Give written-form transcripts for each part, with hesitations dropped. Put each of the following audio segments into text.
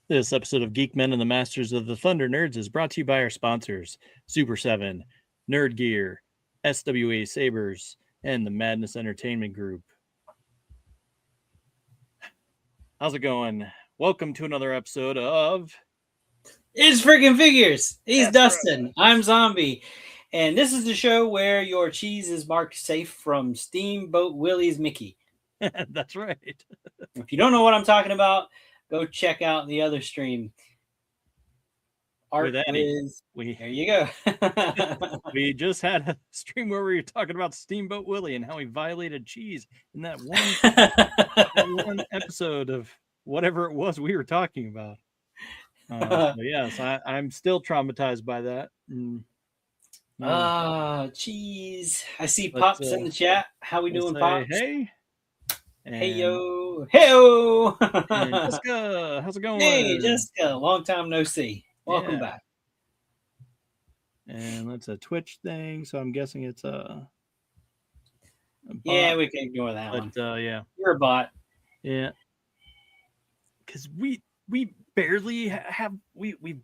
This episode of Geek-men and the Masters of the Thunder Nerds is brought to you by our sponsors, Super 7, Nerd Gear, SWA Sabers, and the Madness Entertainment Group. How's it going? Welcome to another episode of... It's Frickin' Figures. He's That's Dustin. I'm Zombie. And this is the show where your cheese is marked safe from Steamboat Willie's Mickey. right. That's right. If you don't know what I'm talking about, go check out the other stream. Art With Addie. There you go. We just had a stream where we were talking about Steamboat Willie and how he violated cheese in that one episode of whatever it was we were talking about. So yes, I'm still traumatized by that. Cheese. I see Pops in the chat. How we doing, Pops? Hey. Hey yo. Hey yo. Jessica, how's it going? Hey Jessica, long time no see. Welcome back. And that's a Twitch thing, so I'm guessing it's a bot. Yeah, we can ignore that one. Yeah. You're a bot. Yeah. Because we barely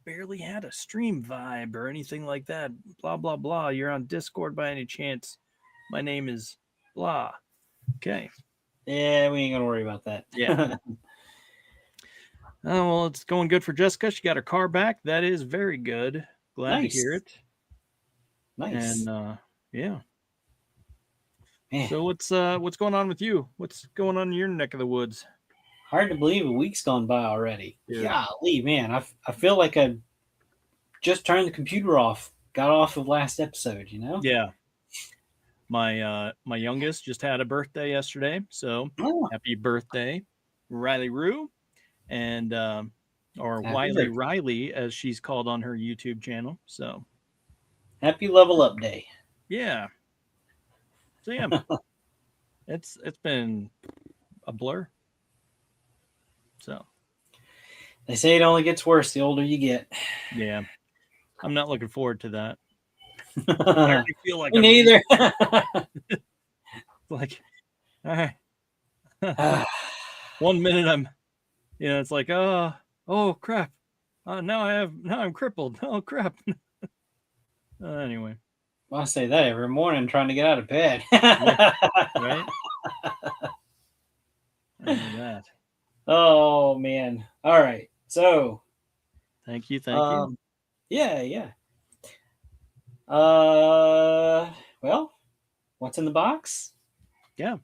barely had a stream vibe or anything like that. Blah blah blah. You're on Discord by any chance? My name is blah. Okay. Yeah, we ain't gonna worry about that. Yeah. Oh well, it's going good for Jessica. She got her car back. That is very good. Glad to hear it. Nice. And yeah. Man. So what's going on with you? What's going on in your neck of the woods? Hard to believe a week's gone by already. Yeah. Golly, man. I feel like I just turned the computer off. Got off of last episode, you know? Yeah. My youngest just had a birthday yesterday, so happy birthday, Riley Rue, and or Wiley Riley as she's called on her YouTube channel. So happy level up day. Yeah. So yeah, it's been a blur. So they say it only gets worse the older you get. Yeah, I'm not looking forward to that. I already feel like me neither. Like, all right. 1 minute I'm, it's like, oh crap. Now I'm crippled. Oh crap. Anyway. Well, I say that every morning trying to get out of bed. Yeah, right? I know that. Oh man. All right. So thank you. Yeah. Well, what's in the box? Yeah.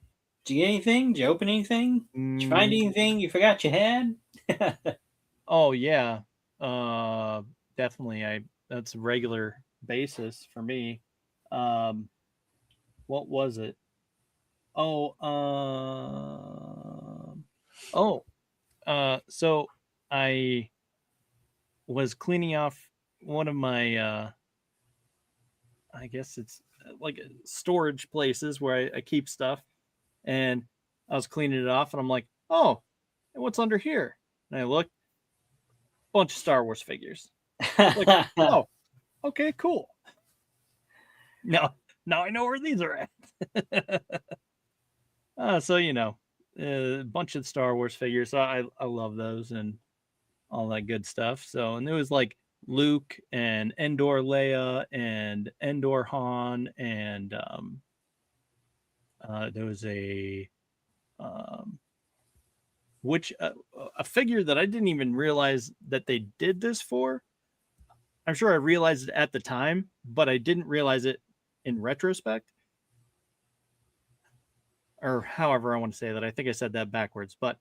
Did you get anything? Did you open anything? Did you find anything you forgot you had? Oh yeah. Definitely. That's a regular basis for me. What was it? So I was cleaning off one of my I guess it's like storage places where I keep stuff, and I was cleaning it off, and I'm like, oh, what's under here? And I look, bunch of Star Wars figures. Like, oh, okay, cool. Now I know where these are at. So a bunch of Star Wars figures. So I love those and all that good stuff. So, and it was like Luke and Endor Leia and Endor Han, and there was a figure that I didn't even realize that they did this for. I'm sure I realized it at the time, but I didn't realize it in retrospect, or however I want to say that. I think I said that backwards, but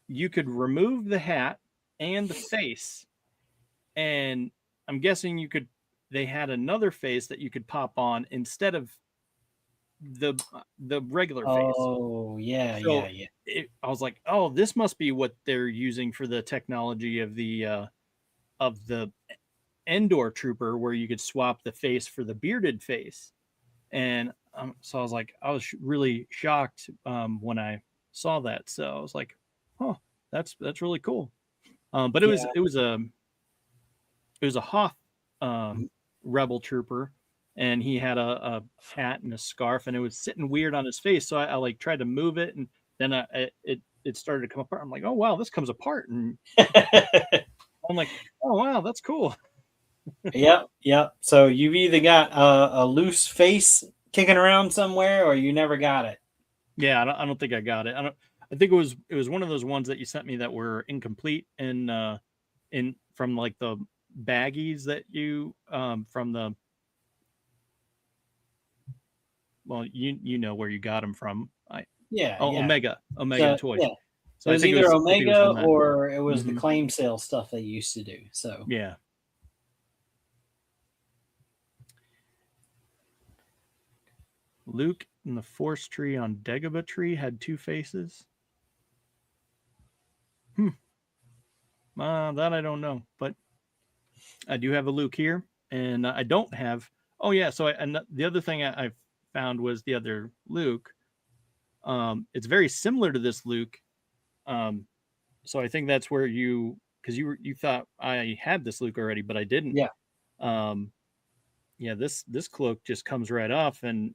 you could remove the hat and the face, and I'm guessing they had another face that you could pop on instead of the regular face. Oh yeah. I was like, oh, this must be what they're using for the technology of the Endor Trooper, where you could swap the face for the bearded face. And so I was like, I was really shocked when I saw that. So I was like, oh, that's really cool. But it was a Hoth rebel trooper, and he had a hat and a scarf, and it was sitting weird on his face. So I like tried to move it, and then it it started to come apart. I'm like, oh wow, this comes apart, and I'm like, oh wow, that's cool. Yep. So you've either got a loose face kicking around somewhere, or you never got it. Yeah, I don't think I got it. I think it was one of those ones that you sent me that were incomplete and in from like the baggies that you from the well you know where you got them from. Yeah. Omega So Toys. yeah, So it was either I think it was Omega from that. or it was the claim sale stuff they used to do. So yeah. Luke in the forest tree on Dagobah tree had two faces. That I don't know, but I do have a Luke here, and I don't have. Oh yeah, so and the other thing I found was the other Luke. It's very similar to this Luke. So I think that's where because you thought I had this Luke already, but I didn't. yeah. Yeah, this cloak just comes right off, and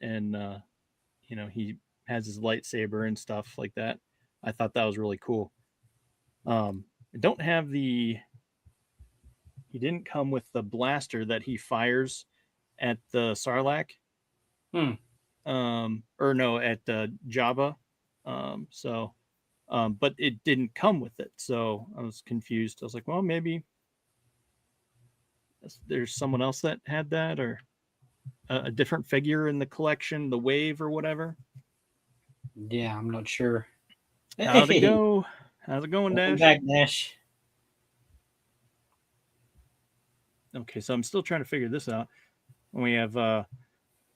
he has his lightsaber and stuff like that. I thought that was really cool. I don't have the. He didn't come with the blaster that he fires at the Sarlacc. Or no, at Jabba. But it didn't come with it, so I was confused. I was like, well, maybe there's someone else that had that, or a different figure in the collection, the Wave or whatever. Yeah, I'm not sure. How'd it go? How's it going, Dash? Back, Dash. Okay, so I'm still trying to figure this out. We have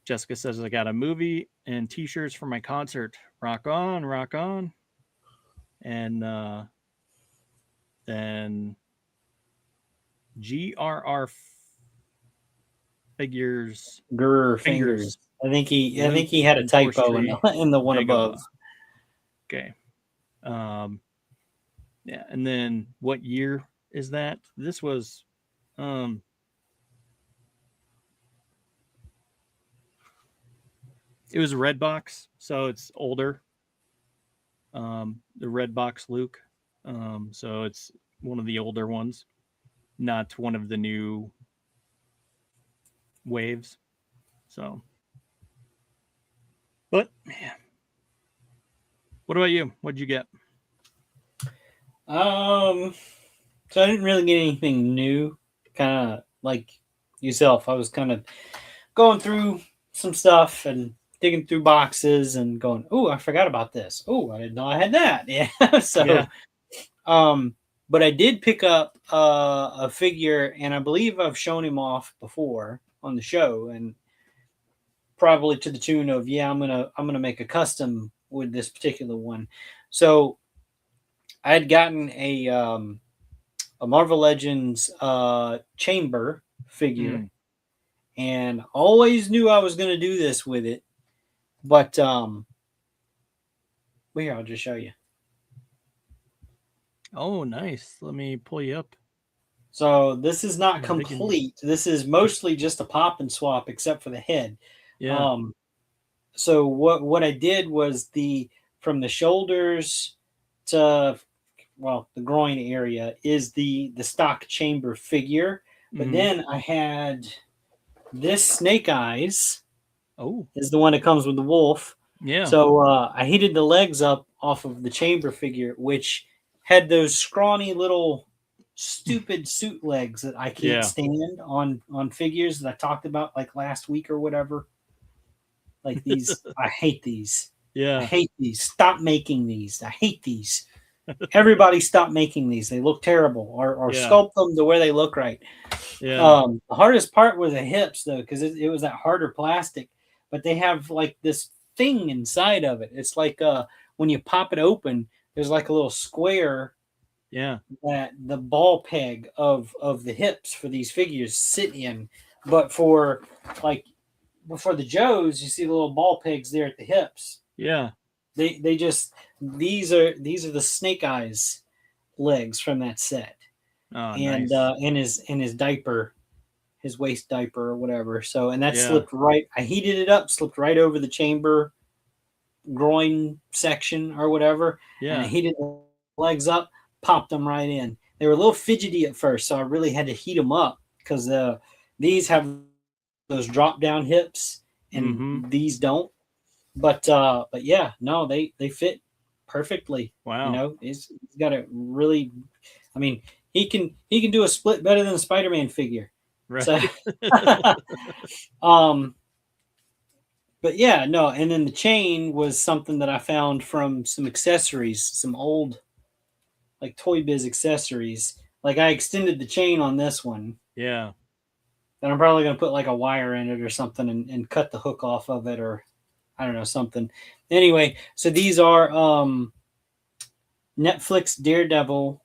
Jessica says, I got a movie and t-shirts for my concert. Rock on, rock on. And then GRR figures. Fingers. I think he had a typo in the one above. Okay. Yeah, and then what year is that? This was it was a red box, so it's older. The red box Luke. So it's one of the older ones, not one of the new waves. So, but man, what about you? What'd you get? So I didn't really get anything new. Kind of like yourself, I was kind of going through some stuff and digging through boxes and going, oh, I forgot about this. Oh, I didn't know I had that. Yeah. So, yeah. But I did pick up a figure, and I believe I've shown him off before on the show, and probably to the tune of, yeah, I'm gonna make a custom with this particular one. So I had gotten a Marvel Legends chamber figure, and always knew I was going to do this with it. But here, I'll just show you. Oh, nice. Let me pull you up. So this is not complete. This is mostly just a pop and swap, except for the head. Yeah. So what I did was from the shoulders to the groin area is the stock chamber figure. But then I had this Snake Eyes. Oh, is the one that comes with the wolf. Yeah. So I heated the legs up off of the chamber figure, which had those scrawny little stupid suit legs that I can't stand on figures that I talked about like last week or whatever. Like these, I hate these. Yeah. I hate these. Stop making these. I hate these. Everybody stop making these. They look terrible, or sculpt them to where they look right. Yeah. The hardest part was the hips, though, because it was that harder plastic. But they have like this thing inside of it. It's like when you pop it open, there's like a little square. Yeah. That the ball peg of the hips for these figures sit in. But for the Joes, you see the little ball pegs there at the hips. Yeah. They just these are the Snake Eyes legs from that set. Oh, and nice. in his diaper, his waist diaper or whatever. So, and that slipped right. I heated it up, slipped right over the chamber groin section or whatever, and I Yeah. heated the legs up, popped them right in. They were a little fidgety at first, so I really had to heat them up because these have those drop down hips and Mm-hmm. these don't. But yeah, no, they fit perfectly. You Wow. know, he's got a really, I mean, he can do a split better than a Spider-Man figure. So, Right. um, but yeah, no, and then the chain was something that I found from some accessories, some old like Toy Biz accessories. Like I extended the chain on this one, Yeah. and I'm probably gonna put like a wire in it or something and cut the hook off of it, or I don't know, something. Anyway, so these are Netflix Daredevil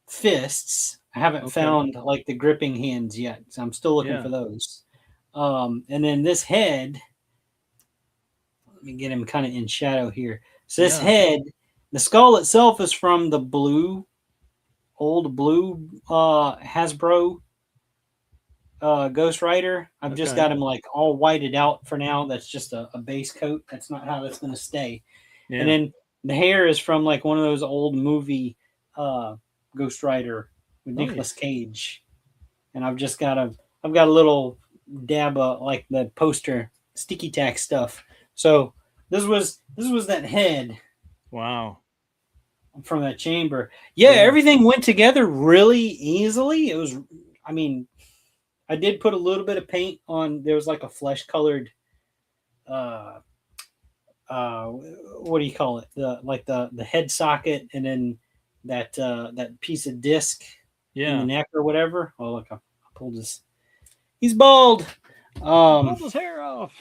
fists. I haven't Okay. found like the gripping hands yet, so I'm still looking for Yeah. those. And then this head, let me get him kind of in shadow here. So this Yeah. head, the skull itself is from the old blue Hasbro Ghost Rider. I've just Okay. got him like all whited out for now. That's just a base coat. That's not how that's going to stay. And Yeah. then the hair is from like one of those old movie uh, Ghost Rider with Nicolas Nice. Cage. And I've got a little dab of like the poster sticky tack stuff. So this was that head Wow. from that chamber. Yeah, Yeah. everything went together really easily. It was, I mean, I did put a little bit of paint on. There was like a flesh colored, uh, what do you call it? The head socket, and then that piece of disc in the Yeah. neck or whatever. Oh look, I pulled his. He's bald. He Um, pulled his hair off.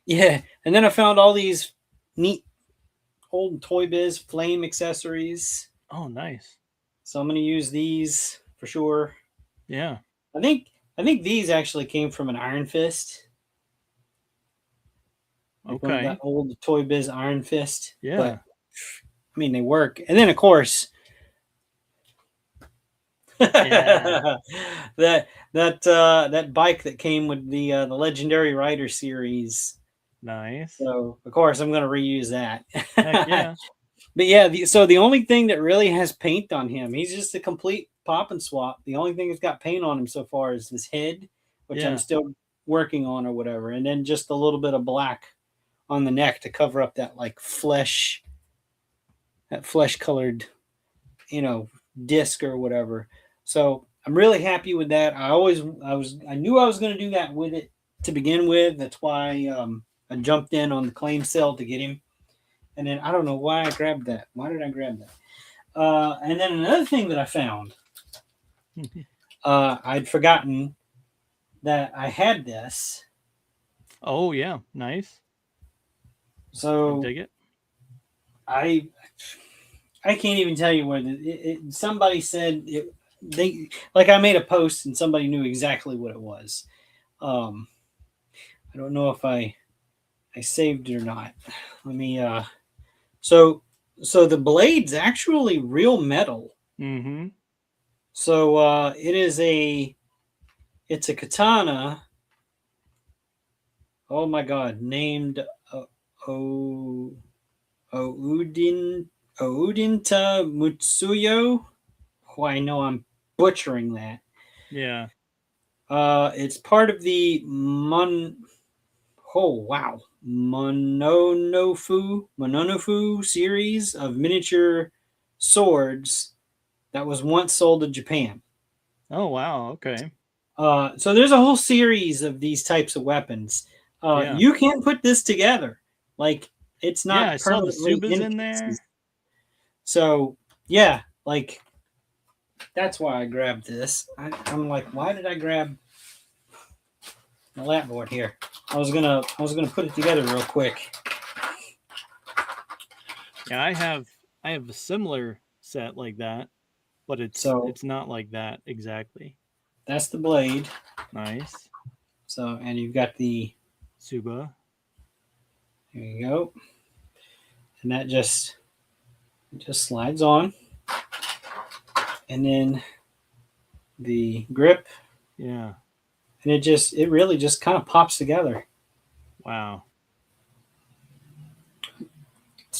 yeah, and then I found all these neat old Toy Biz flame accessories. Oh, nice. So I'm gonna use these for sure. Yeah. I think I think these actually came from an Iron Fist, like one of that Okay. old Toy Biz Iron Fist. But Yeah. I mean, they work. And then of course Yeah. that bike that came with the Legendary Rider series. Nice. So of course I'm gonna reuse that. Heck yeah. But yeah, so the only thing that really has paint on him, he's just a complete pop and swap. The only thing that's got paint on him so far is his head, which I'm Yeah. still working on or whatever, and then just a little bit of black on the neck to cover up that like that flesh colored, you know, disc or whatever. So I'm really happy with that. I knew I was going to do that with it to begin with. That's why I jumped in on the claim sale to get him. And then I don't know why I grabbed that. Why did I grab that? And then another thing that I found, I'd forgotten that I had this. Oh yeah. Nice. I So dig it. I I can't even tell you where somebody said it. They like I made a post and somebody knew exactly what it was. Um, I don't know if I saved it or not. Let me. So so the blade's actually real metal. Mm-hmm. So it's a katana. Oh my god, named O Oudin Oudinta Mutsuyo. Oh, I know I'm butchering that. Yeah. It's part of the Oh wow, Mononofu series of miniature swords that was once sold in Japan. Oh wow. Okay. So there's a whole series of these types of weapons. Yeah. You can put this together. Like it's Yeah. I not saw the permanently Subas in in pieces. there. So yeah, like that's why I grabbed this. I'm like, why did I grab the lap board here? I was gonna put it together real quick. Yeah. I have a similar set like that, but So it's not like that exactly. that's the blade. Nice. So and you've got the Suba. there you go, and that just slides on, and then the grip, Yeah. and it really just kind of pops together. Wow.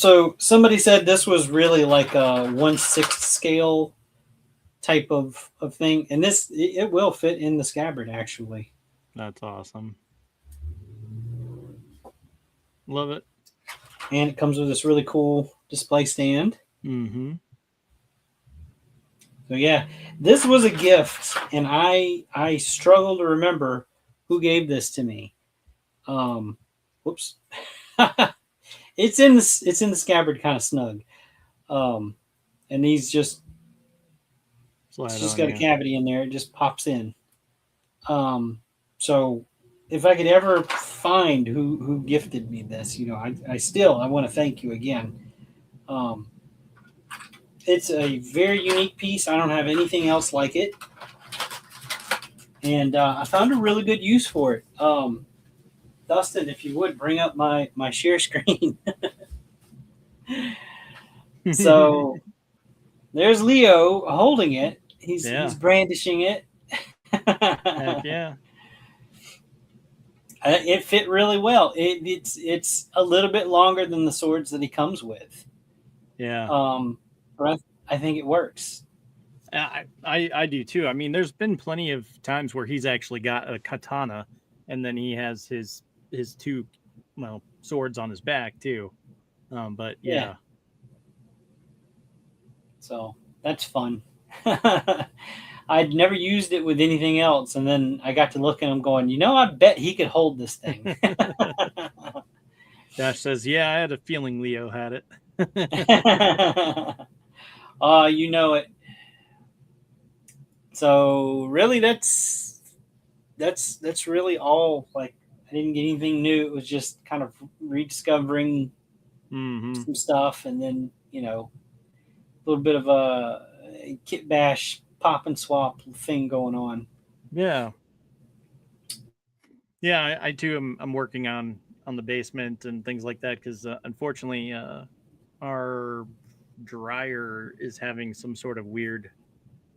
So somebody said this was really like a 1/6 scale type of thing, and it will fit in the scabbard actually. That's awesome. Love it. And it comes with this really cool display stand. Mm-hmm. So yeah, this was a gift, and I struggle to remember who gave this to me. Whoops, it's in the scabbard kind of snug. Um, and these it's Slide just on got a you. cavity in there. It just pops in. So if I could ever find who gifted me this, I want to thank you again. Um, it's a very unique piece. I don't have anything else like it, and I found a really good use for it. Dustin, if you would bring up my share screen. So there's Leo holding it. He's Yeah. brandishing it. Heck yeah. It fit really well. It's a little bit longer than the swords that he comes with. Yeah. But I think it works. I do too. I mean, there's been plenty of times where he's actually got a katana, and then he has his two, well, swords on his back too. But Yeah. yeah. So that's fun. I'd never used it with anything else, and then I got to look at him going, I bet he could hold this thing. Dash says, "Yeah, I had a feeling Leo had it." You know it. So really, that's really all. Like, I didn't get anything new. It was just kind of rediscovering some stuff, and then a little bit of a kit bash pop and swap thing going on. Yeah. Yeah, I too I'm working on the basement and things like that because unfortunately our dryer is having some sort of weird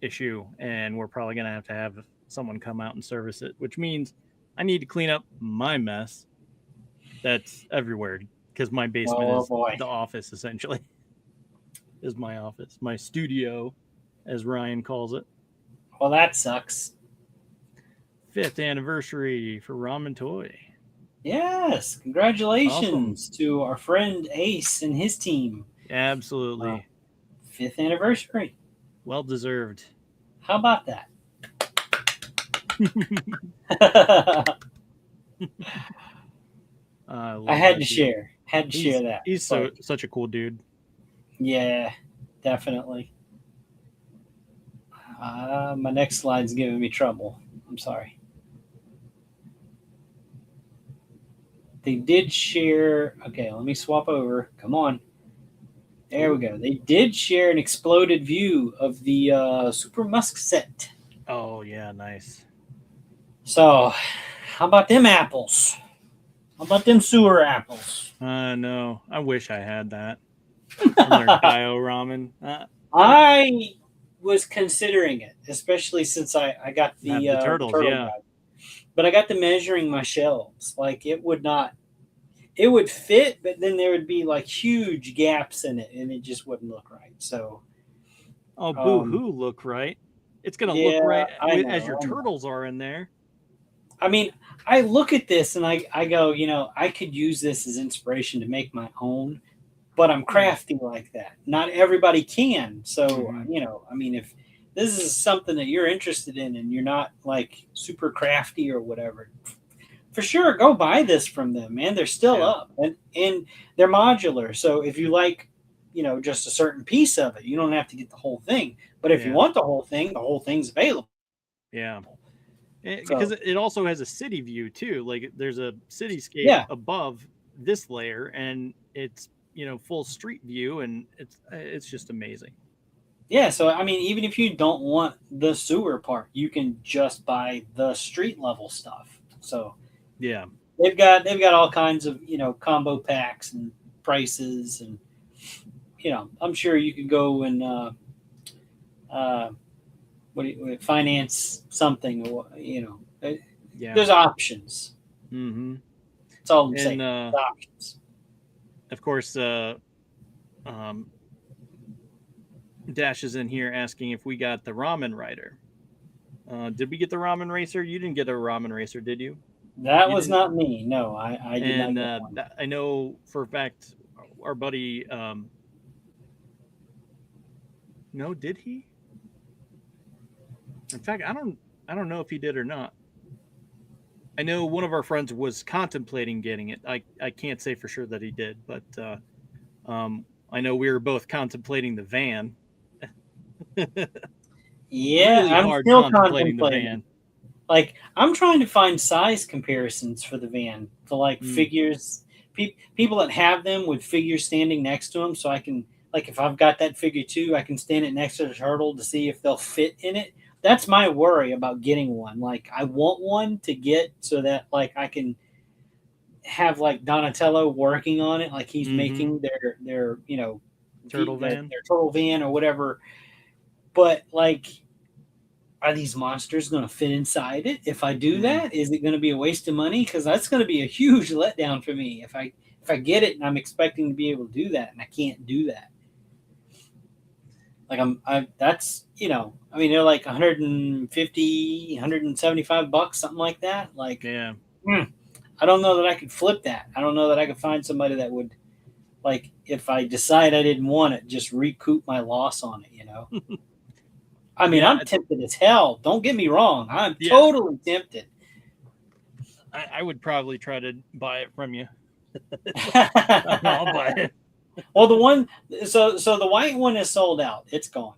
issue, and we're probably gonna have someone come out and service it, which means I need to clean up my mess that's everywhere because my basement Oh is boy. the office essentially. Is my office, my studio, as Ryan calls it. Well, that sucks. 5th anniversary for Ramen Toy. Yes, Awesome. congratulations to our friend Ace and his team. Absolutely. 5th anniversary. Well deserved. How about that? I had to share. Had to share that. He's such a cool dude. Yeah, definitely. My next slide's giving me trouble. I'm sorry. They did share. Okay, let me swap over. Come on. There we go. They did share an exploded view of the Super Musk set. Oh, yeah, nice. So, how about them apples? How about them sewer apples? No, I wish I had that. Dio ramen. I was considering it, especially since I got the turtles, turtle yeah. guide. But I got to measuring my shelves. Like, it would fit, but then there would be like huge gaps in it, and it just wouldn't look right. So, boo-hoo, look right. It's gonna look right as your turtles are in there. I mean, I look at this and I go, I could use this as inspiration to make my own, but I'm crafty like that. Not everybody can. So, I mean, if this is something that you're interested in and you're not like super crafty or whatever, for sure, go buy this from them, man. They're still up and they're modular. So if you like, just a certain piece of it, you don't have to get the whole thing. But if you want the whole thing's available. Yeah. Because it also has a city view too. Like there's a cityscape above this layer, and it's full street view, and it's just amazing. Yeah, so I mean, even if you don't want the sewer part, you can just buy the street level stuff. So yeah, they've got all kinds of combo packs and prices, and I'm sure you could go and finance something, or there's options. Mm-hmm. That's all I'm saying. Options. Of course, Um, Dash is in here asking if we got the ramen rider. Did we get the ramen racer? You didn't get a ramen racer, did you? That You was didn't. not me. No, I did not And get one. I know for a fact our buddy. No, did he? In fact, I don't know if he did or not. I know one of our friends was contemplating getting it. I can't say for sure that he did, but I know we were both contemplating the van. Yeah, Really I'm hard still contemplating the contemplating. van. Like, I'm trying to find size comparisons for the van for like Mm, figures. People that have them with figures standing next to them, so I can, like, if I've got that figure too, I can stand it next to the turtle to see if they'll fit in it. That's my worry about getting one. Like, I want one to get so that like I can have like Donatello working on it, like he's mm-hmm. making their Turtle van. their turtle van or whatever. But like, are these monsters going to fit inside it? If I do Mm. that, is it going to be a waste of money? Because that's going to be a huge letdown for me if I get it and I'm expecting to be able to do that and I can't do that. Like I that's I mean they're like 150, 175 bucks, something like that. Like, Yeah. I don't know that I could flip that. I don't know that I could find somebody that would, like, if I decide I didn't want it, just recoup my loss on it. I mean, Yeah. I'm tempted as hell. Don't get me wrong. I'm Yeah. totally tempted. I would probably try to buy it from you. I'll buy it. Well, the one, so the white one is sold out. It's gone.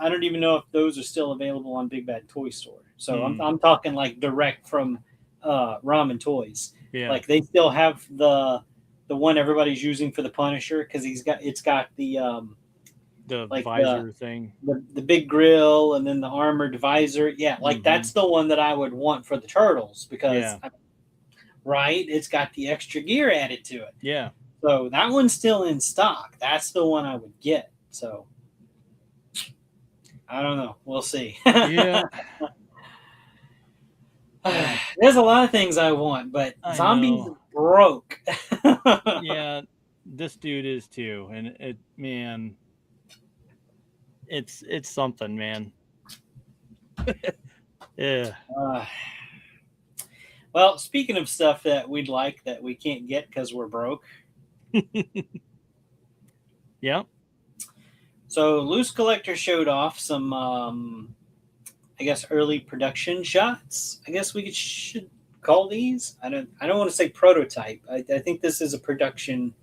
I don't even know if those are still available on Big Bad Toy Store. So Hmm. I'm talking like direct from Ramen Toys. Yeah. Like, they still have the one everybody's using for the Punisher, because it's got the The like visor thing. the big grill and then the armored visor. Yeah, like Mm-hmm. that's the one that I would want for the turtles, because Yeah. right, it's got the extra gear added to it. Yeah. So that one's still in stock. That's the one I would get. So I don't know. We'll see. Yeah. There's a lot of things I want, but I zombies know. broke. Yeah. This dude is too, and it, man, it's something, man. Yeah. uh, well, speaking of stuff that we'd like that we can't get because we're broke. Yeah. So Loose Collector showed off some, I guess, early production shots. I guess we should call these. I don't want to say prototype. I think this is a production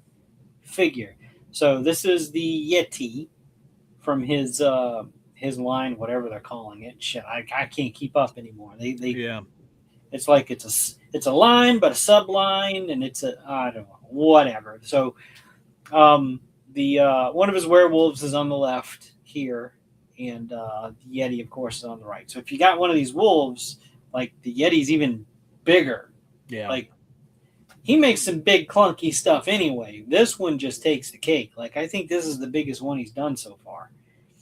figure. So this is the Yeti from his line, whatever they're calling it. Shit, I can't keep up anymore. They Yeah. It's like it's a line, but a subline, and it's a, I don't know, whatever. So the one of his werewolves is on the left here, and the Yeti, of course, is on the right. So if you got one of these wolves, like, the Yeti's even bigger. Yeah. Like, he makes some big clunky stuff anyway. This one just takes the cake. Like, I think this is the biggest one he's done so far.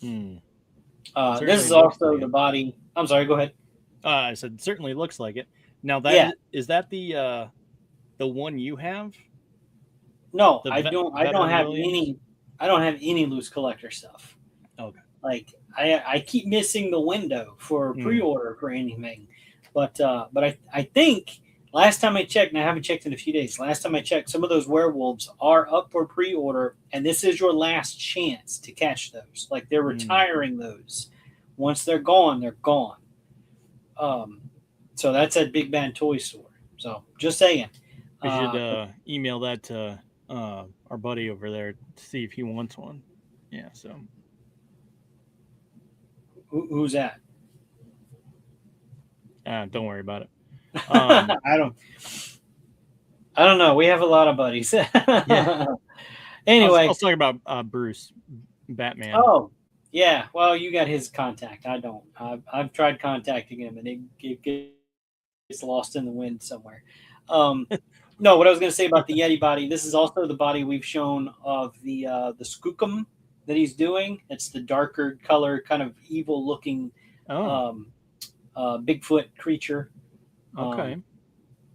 Hmm. This Certainly is looks also like the it. body. I'm sorry. Go ahead. I said certainly looks like it. Now Yeah. is that the one you have? No, The I don't. I don't veteran have Williams? any. I don't have any Loose Collector stuff. Okay. Like, I keep missing the window for Hmm. pre-order for anything, but I think last time I checked, and I haven't checked in a few days. Last time I checked, some of those werewolves are up for pre-order, and this is your last chance to catch those. Like, they're Hmm. retiring those. Once they're gone, they're gone. Um, so that's at Big Bad Toy Store. So just saying. We should But email that to our buddy over there to see if he wants one. Yeah. So who's that? don't worry about it. I don't. I don't know. We have a lot of buddies. Yeah. I Anyway, was talking about Bruce Batman. oh yeah. Well, you got his contact. I don't. I've tried contacting him, and it gets lost in the wind somewhere. Um, no, what I was going to say about the Yeti body. This is also the body we've shown of the Skookum that he's doing. It's the darker color, kind of evil looking Oh. um, Bigfoot creature. Okay.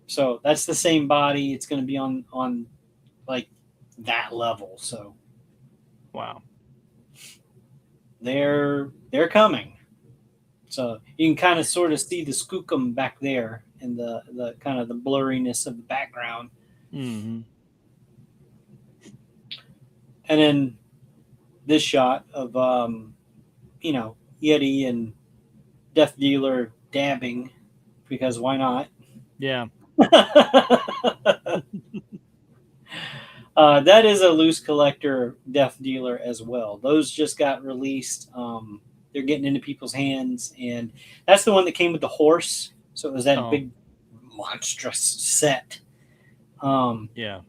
So that's the same body. It's going to be on like that level. So Wow. They're coming. So you can kind of sort of see the skookum back there in the kind of the blurriness of the background. Mm-hmm. And then this shot of Yeti and Death Dealer dabbing, because why not? Yeah. That is a loose collector Death Dealer as well. Those just got released. They're getting into people's hands, and that's the one that came with the horse. So it was that Oh, big monstrous set. Um, yeah.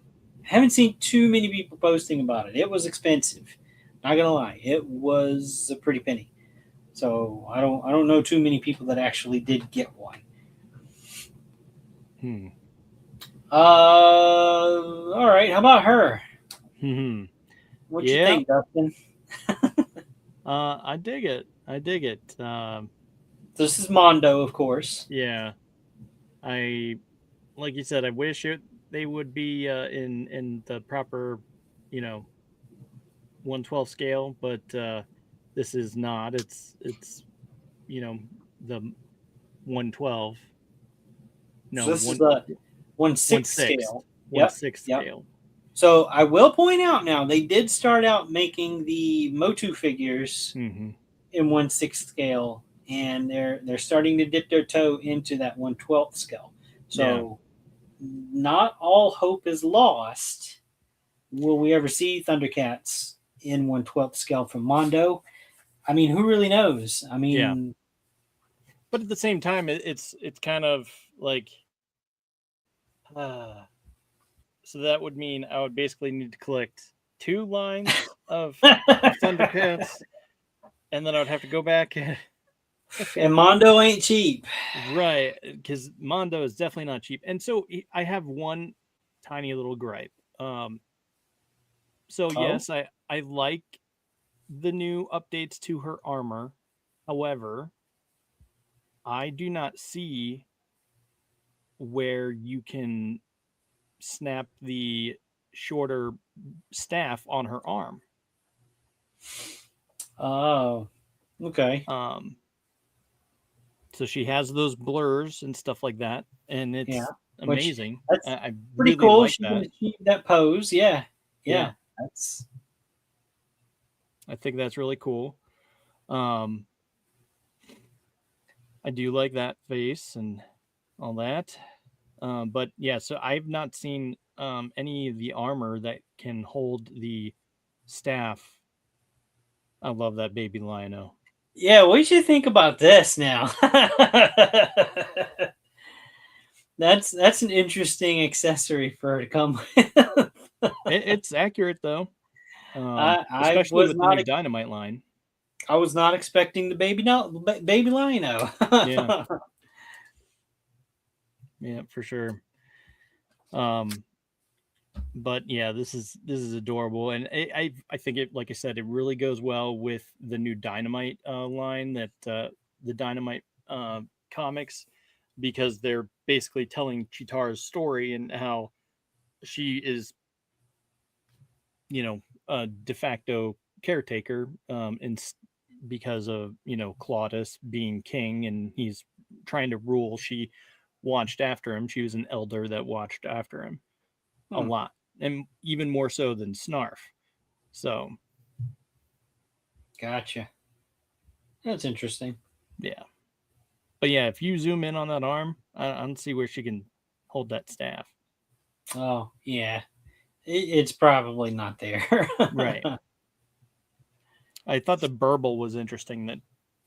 haven't seen too many people posting about it. It was expensive. Not gonna lie, it was a pretty penny. So I don't know too many people that actually did get one. Hmm. All right. How about her? Hmm. What you Yeah. think, Dustin? I dig it. I dig it. This is Mondo, of course. Yeah. I like you said. I wish they would be in the proper, you know, 112 scale, but this is not. It's you know the 112. So No, this is the one one sixth sixth, scale. one Yep. sixth Yep. scale. So I will point out now they did start out making the Motu figures Mm-hmm. in 1/6 scale, and they're starting to dip their toe into that 1/12 scale. Yeah. So not all hope is lost. Will we ever see Thundercats in 1/12 scale from Mondo? I mean, who really knows? I Yeah. mean, But at the same time, it's kind of like uh, so that would mean I would basically need to collect two lines of Thundercats, and then I would have to go back and and Mondo ain't cheap. right, because Mondo is definitely not cheap. And so I have one tiny little gripe. So Oh, yes, I like the new updates to her armor. However, I do not see where you can snap the shorter staff on her arm. oh, okay, Um, so she has those blurs and stuff like that, and yeah. it's Which amazing. that's I pretty really cool. like She can that. achieve that pose. Yeah, Yeah, yeah. That's I think that's really cool. Um, I do like that face and all that. But yeah, so I've not seen any of the armor that can hold the staff. I love that baby Lionel. yeah. What do you think about this now? That's an interesting accessory for her to come with. It's accurate though, I especially was with the not new Dynamite line. I was not expecting the baby no baby Lino. Yeah, yeah, for sure. Um, but yeah, this is adorable, and I think it, like I said, it really goes well with the new Dynamite line that the Dynamite comics, because they're basically telling Chitara's story and how she is, a de facto caretaker, because of Claudius being king and he's trying to rule. She watched after him. She was an elder that watched after him a Hmm, lot, and even more so than Snarf. So gotcha. That's interesting. yeah, but yeah, if you zoom in on that arm, I don't see where she can hold that staff. Oh yeah, it's probably not there. Right. I thought the burble was interesting, that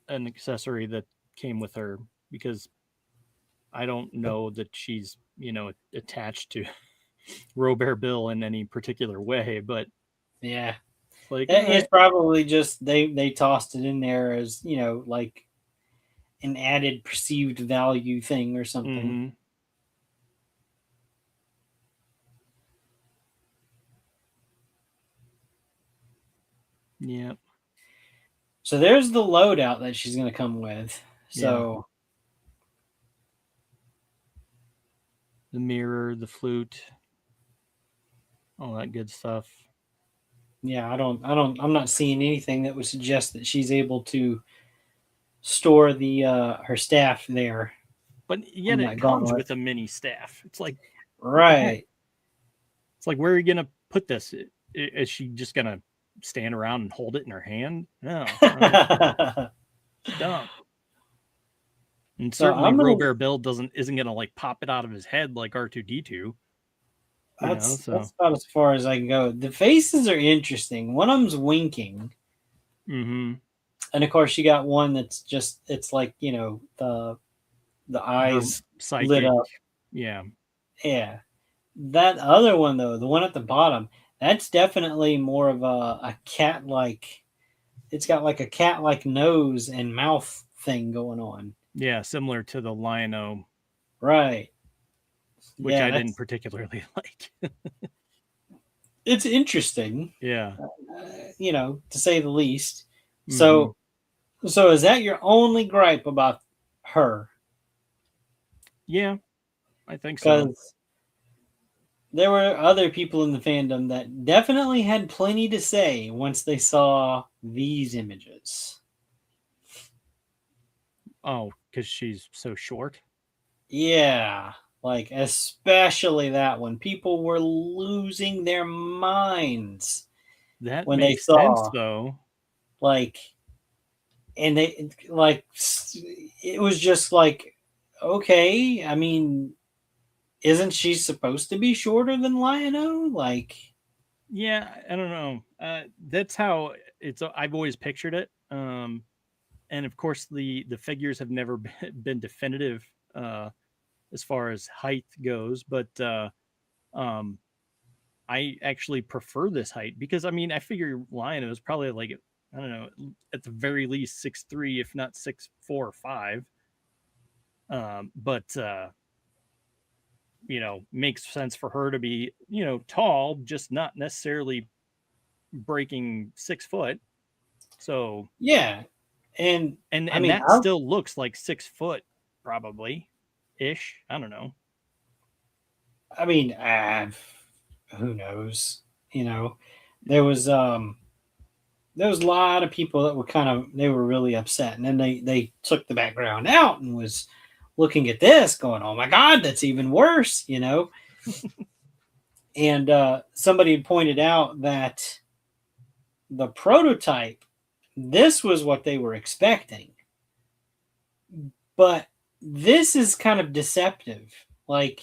an accessory that came with her, because I don't know that she's attached to Robert Bill in any particular way, but Yeah, it's like, all it's right. probably just they tossed it in there as like an added perceived value thing or something. Mm-hmm. Yeah. So there's the loadout that she's going to come with. Yeah. So The mirror, the flute, all that good stuff. Yeah, I'm not seeing anything that would suggest that she's able to store the her staff there But yet on it that comes gauntlet. with a mini staff. It's like, what the heck? Right. It's like, where are you gonna put this? Is she just gonna stand around and hold it in her hand? No, So it's dumb. And certainly I'm gonna. Robert Bill isn't gonna like pop it out of his head like R2D2, you know. That's So, about as far as I can go. The faces are interesting. One of them's winking, mm-hmm. and of course you got one that's just it's like the Her eyes lit psychic, up. yeah, Yeah. That other one though, the one at the bottom, that's definitely more of a cat like. It's got like a cat like nose and mouth thing going on. yeah, similar to the Lion-O, Right. which Yeah, I didn't that's particularly like. it's interesting, Yeah. to say the least. Mm-hmm. So is that your only gripe about her? Yeah, I think so. Because there were other people in the fandom that definitely had plenty to say once they saw these images. Oh, because she's so short. Yeah, like especially that one. People were losing their minds That when they makes sense, saw though. like, and they like it was just like, okay, I mean, isn't she supposed to be shorter than Lion-O? Like, Yeah, I don't know. That's how I've always pictured it. And of course, the figures have never been definitive as far as height goes, but um, I actually prefer this height because I mean I figure Lion is probably like I don't know at the very least 6'3", if not 6'4" or 5. But makes sense for her to be tall, just not necessarily breaking 6 foot. So yeah, and I and mean, that still looks like 6 foot probably ish. I don't know. I mean, who knows? There was there was a lot of people that were they were really upset, and then they took the background out and was looking at this, going, "Oh my God, that's even worse." And somebody had pointed out that the prototype, this was what they were expecting, but this is kind of deceptive. Like,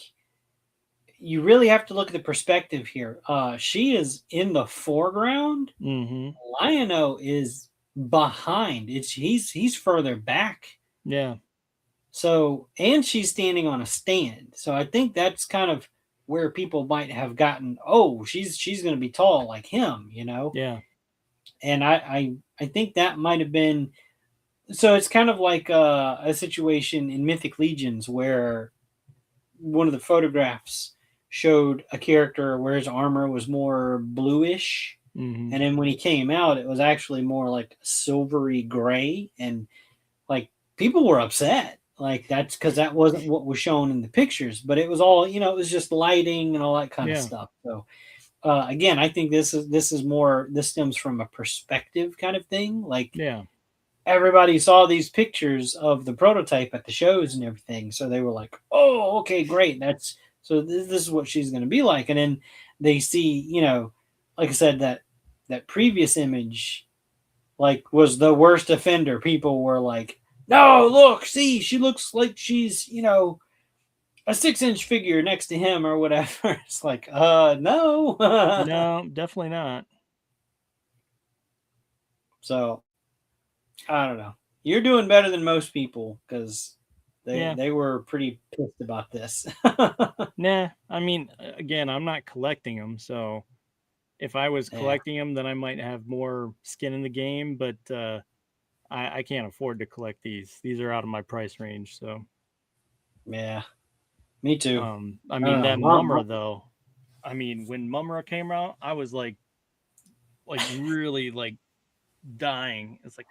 you really have to look at the perspective here. She is in the foreground. Mm-hmm. Lion-O is behind. He's further back. Yeah. So, and she's standing on a stand. So I think that's kind of where people might have gotten, oh, she's going to be tall like him. Yeah. And I think that might have been, so it's kind of like a situation in Mythic Legions where one of the photographs showed a character where his armor was more bluish, Mm-hmm. and then when he came out it was actually more like silvery gray, and like people were upset, like that's because that wasn't what was shown in the pictures, but it was all, it was just lighting and all that kind of Yeah. stuff. So again, I think this is more, this stems from a perspective kind of thing. Like, Yeah. everybody saw these pictures of the prototype at the shows and everything, so they were like, oh, okay, great, that's, so this is what she's going to be like. And then they see, like I said, that previous image like was the worst offender. People were like, no, look, see, she looks like she's, a 6-inch figure next to him or whatever. It's like, no. No, definitely not. So I don't know. You're doing better than most people because they Yeah. they were pretty pissed about this. Nah. I mean, again, I'm not collecting them, so if I was Yeah, collecting them, then I might have more skin in the game. But I can't afford to collect these. These are out of my price range. So, yeah, me too. I I mean don't know. that Mumra though. I mean, when Mumra came out, I was like really like dying. It's like,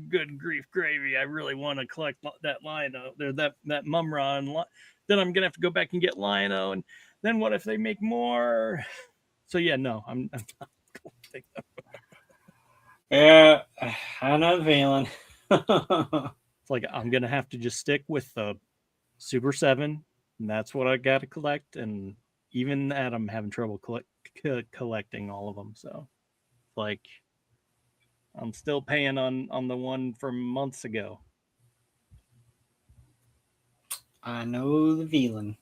good grief, gravy. I really want to collect that Lion-O. There, that Mumra, and then I'm gonna have to go back and get Lion-O, and then what if they make more? So yeah, no, I'm not. anything. Yeah, I know the feeling. It's like I'm gonna have to just stick with the Super 7, and that's what I got to collect. And even that, I'm having trouble collecting all of them. So, like, I'm still paying on the one from months ago. I know the feeling.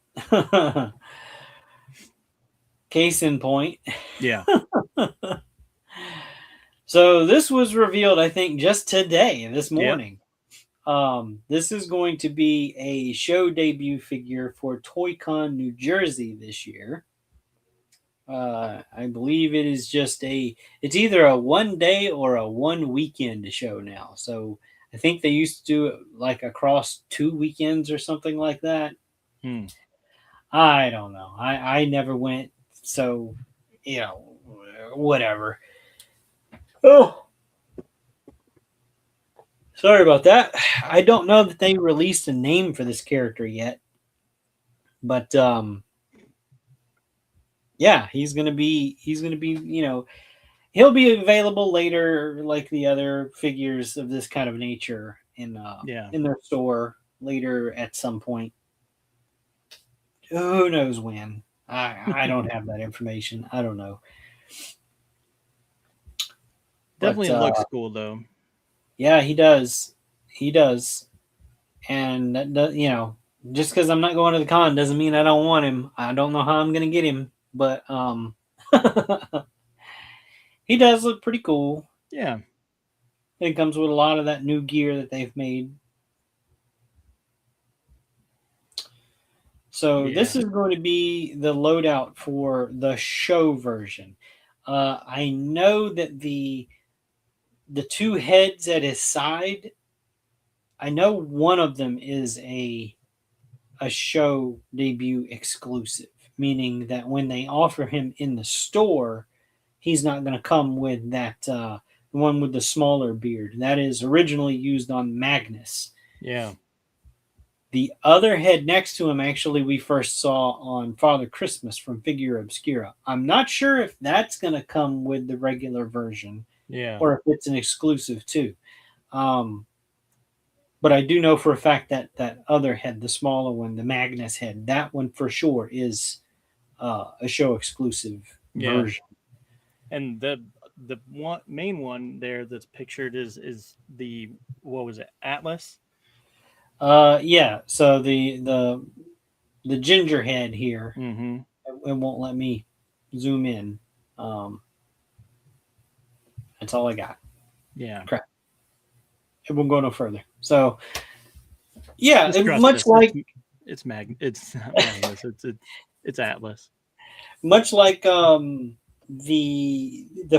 Case in point. Yeah. So this was revealed, I think, just today, this Yep. morning. This is going to be a show debut figure for ToyCon New Jersey this year. I believe it is it's either a 1 day or a 1 weekend show now. So I think they used to do it like across 2 weekends or something like that. Hmm. I don't know. I never went. So, you know, whatever. Oh, sorry about that. I don't know that they released a name for this character yet. But yeah, he's gonna be, he'll be available later, like the other figures of this kind of nature Yeah. in their store later at some point. Who knows when? I don't have that information. I don't know. But Definitely looks cool though. yeah, he does. He does. And just because I'm not going to the con doesn't mean I don't want him. I don't know how I'm gonna get him, but he does look pretty cool. Yeah. It comes with a lot of that new gear that they've made. So Yeah. this is going to be the loadout for the show version. I know that the two heads at his side, I know one of them is a show debut exclusive, meaning that when they offer him in the store, he's not going to come with that the one with the smaller beard. That is originally used on Magnus. Yeah. The other head next to him, actually, we first saw on Father Christmas from Figure Obscura. I'm not sure if that's going to come with the regular version Yeah. or if it's an exclusive too. Um, but I do know for a fact that that other head, the smaller one, the Magnus head, that one for sure is a show exclusive Yeah. version. And the one main one there that's pictured is the, what was it, Atlas? Yeah. So the ginger head here, Mm-hmm. it won't let me zoom in. Um, that's all I got. Yeah. Crap. It won't go no further. So yeah, Just trust much us. like It's it's not Magnus. It's Atlas. much like the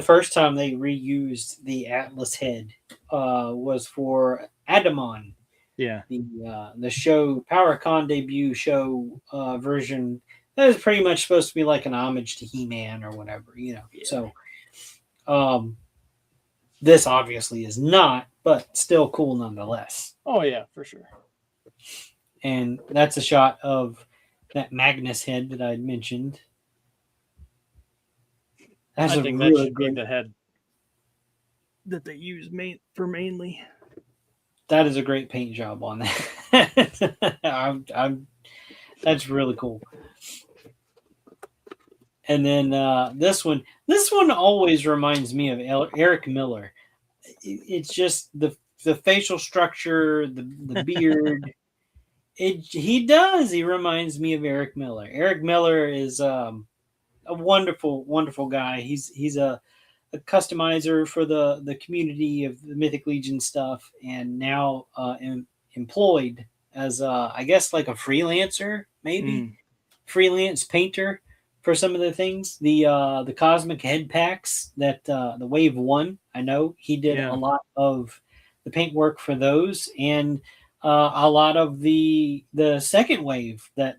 first time they reused the Atlas head was for Adamon, Yeah. the show PowerCon debut show version. That is pretty much supposed to be like an homage to He-Man or whatever, Yeah. So this obviously is not, but still cool nonetheless. Oh yeah, for sure. And that's a shot of that Magnus head that I'd mentioned. That's I a think that really should be great. the head that they use mainly. That is a great paint job on that. That's really cool. And then this one always reminds me of Eric Miller. It's just the facial structure, the beard. He does. He reminds me of Eric Miller. Eric Miller is a wonderful, wonderful guy. He's a customizer for the community of the Mythic Legion stuff, and now employed as I guess like a freelancer, maybe freelance painter for some of the things. The cosmic head packs that the Wave One, I know he did Yeah. a lot of the paint work for those, and a lot of the second wave that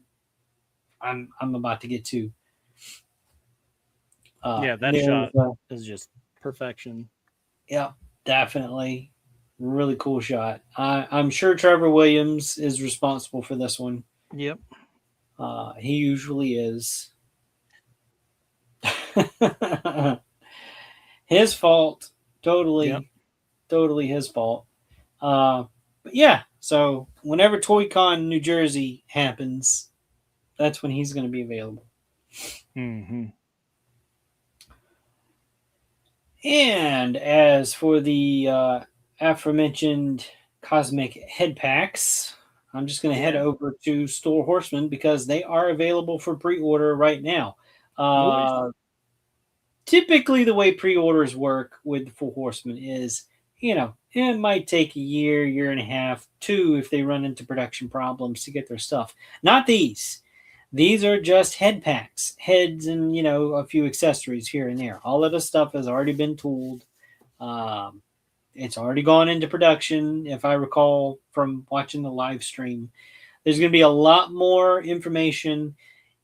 I'm about to get to. Yeah, that There's shot is just perfection. yeah, definitely. Really cool shot. I'm sure Trevor Williams is responsible for this one. Yep. He usually is. his fault. Yep. Totally his fault. But yeah, so whenever ToyCon New Jersey happens, that's when he's going to be available. Mm-hmm. And as for the aforementioned cosmic head packs, I'm just going to head Yeah. over to Store Horseman because they are available for pre-order right now. Nice. Typically, the way pre-orders work with the Four Horsemen is, it might take a year, year and a half, two if they run into production problems to get their stuff. Not these. These are just head packs, heads, and a few accessories here and there. All of the stuff has already been tooled. Um, it's already gone into production. If I recall from watching the live stream, there's going to be a lot more information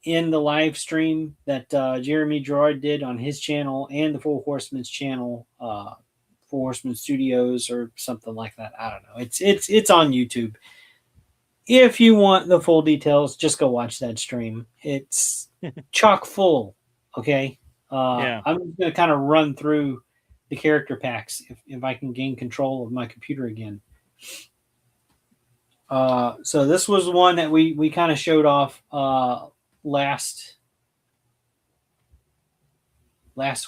in the live stream that Jeremy Gerard did on his channel and the Four Horsemen's channel, Four Horsemen Studios or something like that. I don't know. It's on YouTube. If you want the full details, just go watch that stream. It's chock full. Okay. Yeah. I'm just going to kind of run through the character packs if I can gain control of my computer again. So this was one that we kind of showed off last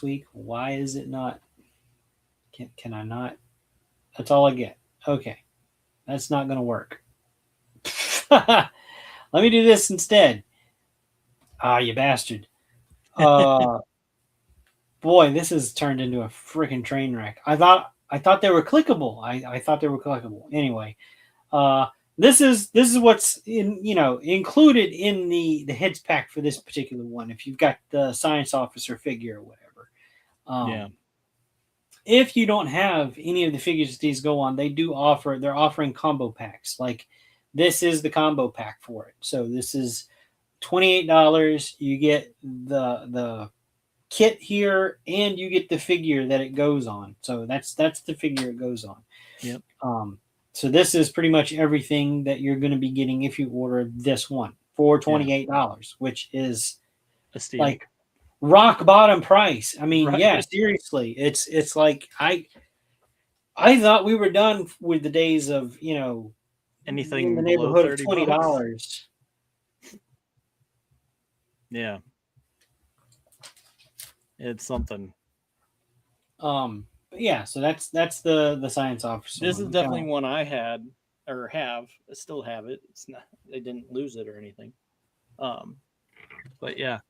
week. Why is it not? Can I not? That's all I get. Okay, that's not going to work. Let me do this instead. Ah, you bastard. Boy, this has turned into a freaking train wreck. I thought they were clickable. I thought they were clickable. Anyway, this is what's included in the heads pack for this particular one. If you've got the science officer figure or whatever. Yeah. If you don't have any of the figures that these go on, they're offering combo packs. Like this is the combo pack for it. So this is $28. You get the kit here and you get the figure that it goes on. So that's the figure it goes on. Yep. So this is pretty much everything that you're going to be getting if you order this one for $28, which is A steal. like rock bottom price. I mean, Right. yeah, seriously. It's like I thought we were done with the days of, Anything in the below neighborhood of $30. $20. Yeah. It's something. Yeah, so that's the science officer. This is definitely one I had or still have it. It's not, they didn't lose it or anything. But yeah.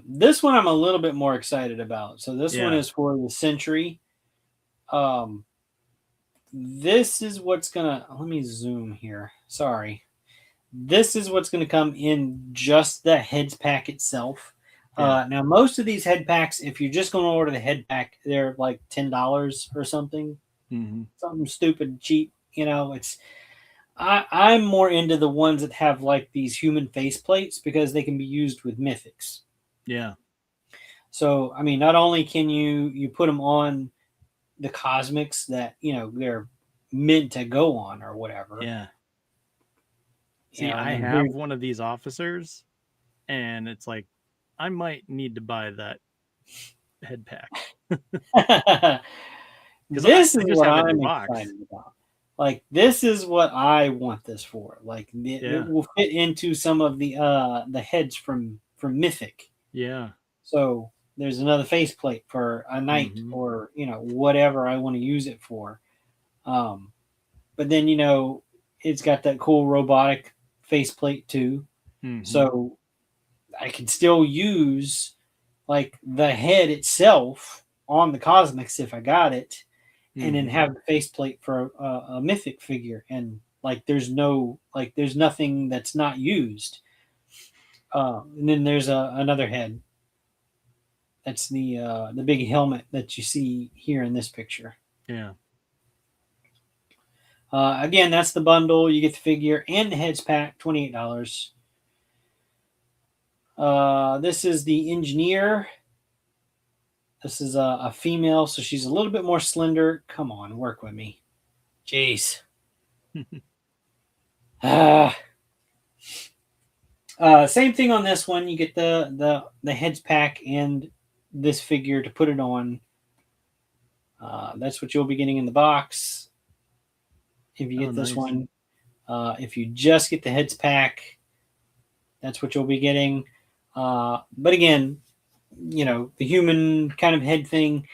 This one I'm a little bit more excited about. So this one Yeah. is for the Sentry. This is what's gonna. Let me zoom here. Sorry. This is what's gonna come in just the heads pack itself. Yeah. Now most of these head packs, if you're just gonna order the head pack, they're like $10 or something. Mm-hmm. Something stupid cheap. I'm more into the ones that have like these human face plates because they can be used with mythics. Yeah. So, I mean, not only can you put them on the cosmics that, they're meant to go on or whatever. Yeah. See, I I mean, have one of these officers, and it's like, I might need to buy that head pack. This is what I'm excited about. Like, this is what I want this for. Like, it will fit into some of the heads from Mythic. Yeah. So there's another faceplate for a knight or whatever I want to use it for. But then it's got that cool robotic faceplate too. Mm-hmm. So I can still use like the head itself on the cosmics if I got it, and then have the faceplate for a mythic figure. And like there's nothing that's not used. And then there's another head. That's the big helmet that you see here in this picture. Yeah. Again, that's the bundle. You get the figure and the heads pack, $28. This is the engineer. This is a female, so she's a little bit more slender. Come on, work with me. Jeez. Same thing on this one. You get the heads pack and this figure to put it on. That's what you'll be getting in the box if you Oh, get this nice. one. If you just get the heads pack, that's what you'll be getting. But again, the human kind of head thing,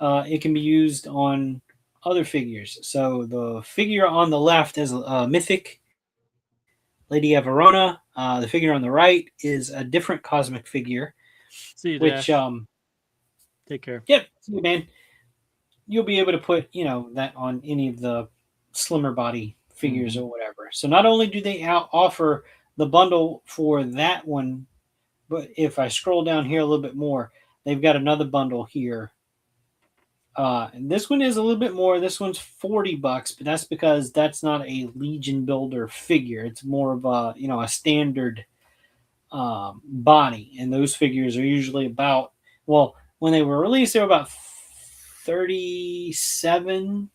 it can be used on other figures. So the figure on the left is Mythic Lady Averona. The figure on the right is a different cosmic figure, See you, which, Dash. Take care. yep, man, you'll be able to put, that on any of the slimmer body figures Mm-hmm. or whatever. So not only do they offer the bundle for that one, but if I scroll down here a little bit more, they've got another bundle here. And this one is a little bit more. This one's $40, but that's because that's not a Legion builder figure. It's more of a standard body, and those figures are usually about, well, when they were released, they were about 37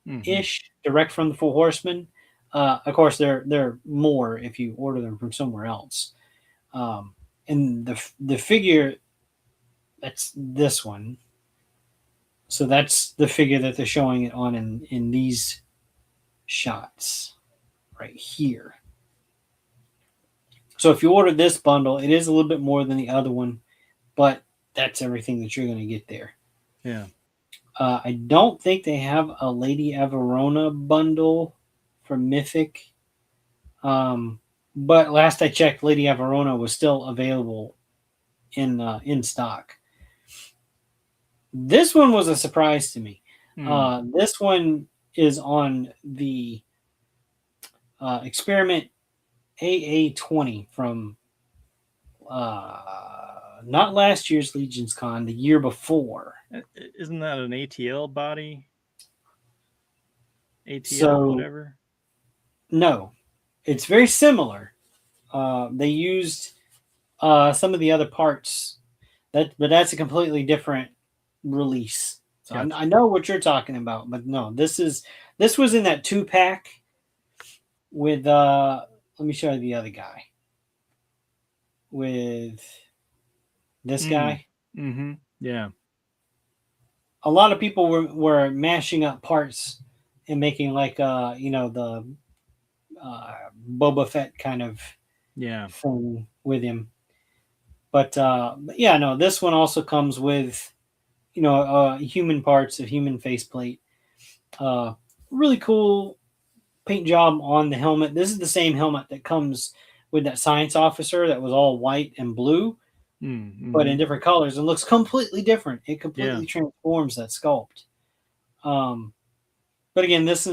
Mm-hmm. ish, direct from the Four Horsemen. Of course, they're more if you order them from somewhere else. Um, and the figure, that's this one. So that's the figure that they're showing it on in these shots right here. So if you order this bundle, it is a little bit more than the other one, but that's everything that you're going to get there. Yeah. I don't think they have a Lady Averona bundle for Mythic. But last I checked, Lady Averona was still available in stock. This one was a surprise to me. Mm. This one is on the Experiment AA20 from not last year's Legion's Con, the year before. Isn't that an ATL body? ATL, So whatever. no, it's very similar. They used some of the other parts, but that's a completely different release. So Gotcha. I know what you're talking about, but no, this was in that 2-pack with let me show you the other guy with this Mm. guy. Mm-hmm. Yeah. A lot of people were mashing up parts and making like the Boba Fett kind of Yeah. thing with him. But yeah, no, this one also comes with human parts, a human faceplate. Uh, Really cool paint job on the helmet. This is the same helmet that comes with that science officer that was all white and blue, but Mm-hmm. in different colors, and looks completely different. It Yeah. completely transforms that sculpt. Um, but again, this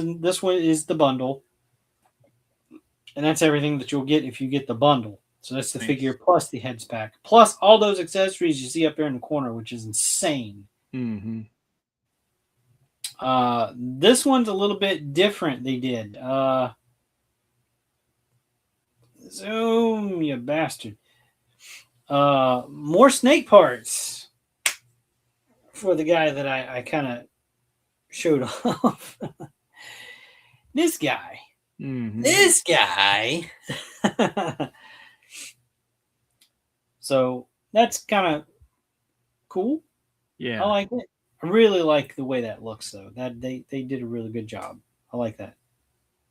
one is the bundle, and that's everything that you'll get if you get the bundle. So that's the figure Nice. plus the heads pack, plus all those accessories you see up there in the corner, which is insane. Mm-hmm. This one's a little bit different. They did. Zoom, you bastard. More snake parts for the guy that I kind of showed off. This guy. Mm-hmm. This guy. So that's kind of cool. I Yeah. like it. I really like the way that looks, though. That they did a really good job. I like that.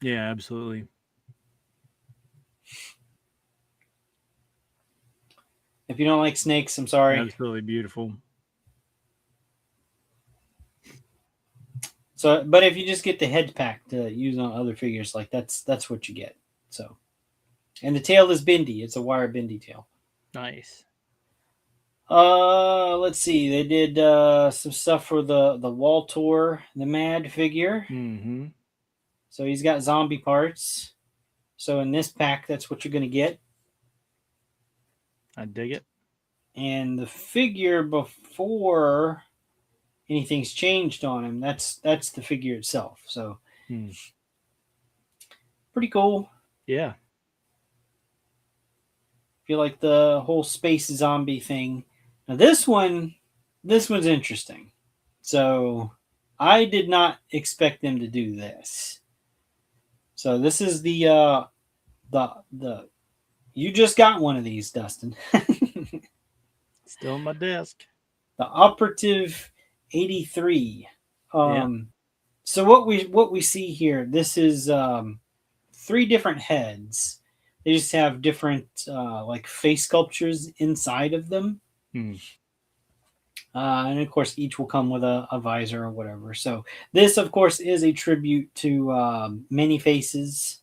Yeah, absolutely. If you don't like snakes, I'm sorry. Absolutely beautiful. So, but if you just get the head pack to use on other figures, like that's what you get. So, and the tail is bendy. It's a wire bendy tail. Nice. Let's see. They did some stuff for the wall tour, the Mad figure. Mm-hmm. So he's got zombie parts. So in this pack, that's what you're going to get. I dig it. And the figure before anything's changed on him, that's the figure itself. So Mm. pretty cool. Yeah. Feel like the whole space zombie thing. Now this one's interesting. So I did not expect them to do this. So this is the you just got one of these, Dustin. Still on my desk. the Operative 83. Yeah. So what we see here, this is three different heads. They just have different like face sculptures inside of them. Hmm. And of course, each will come with a visor or whatever. So this, of course, is a tribute to Many Faces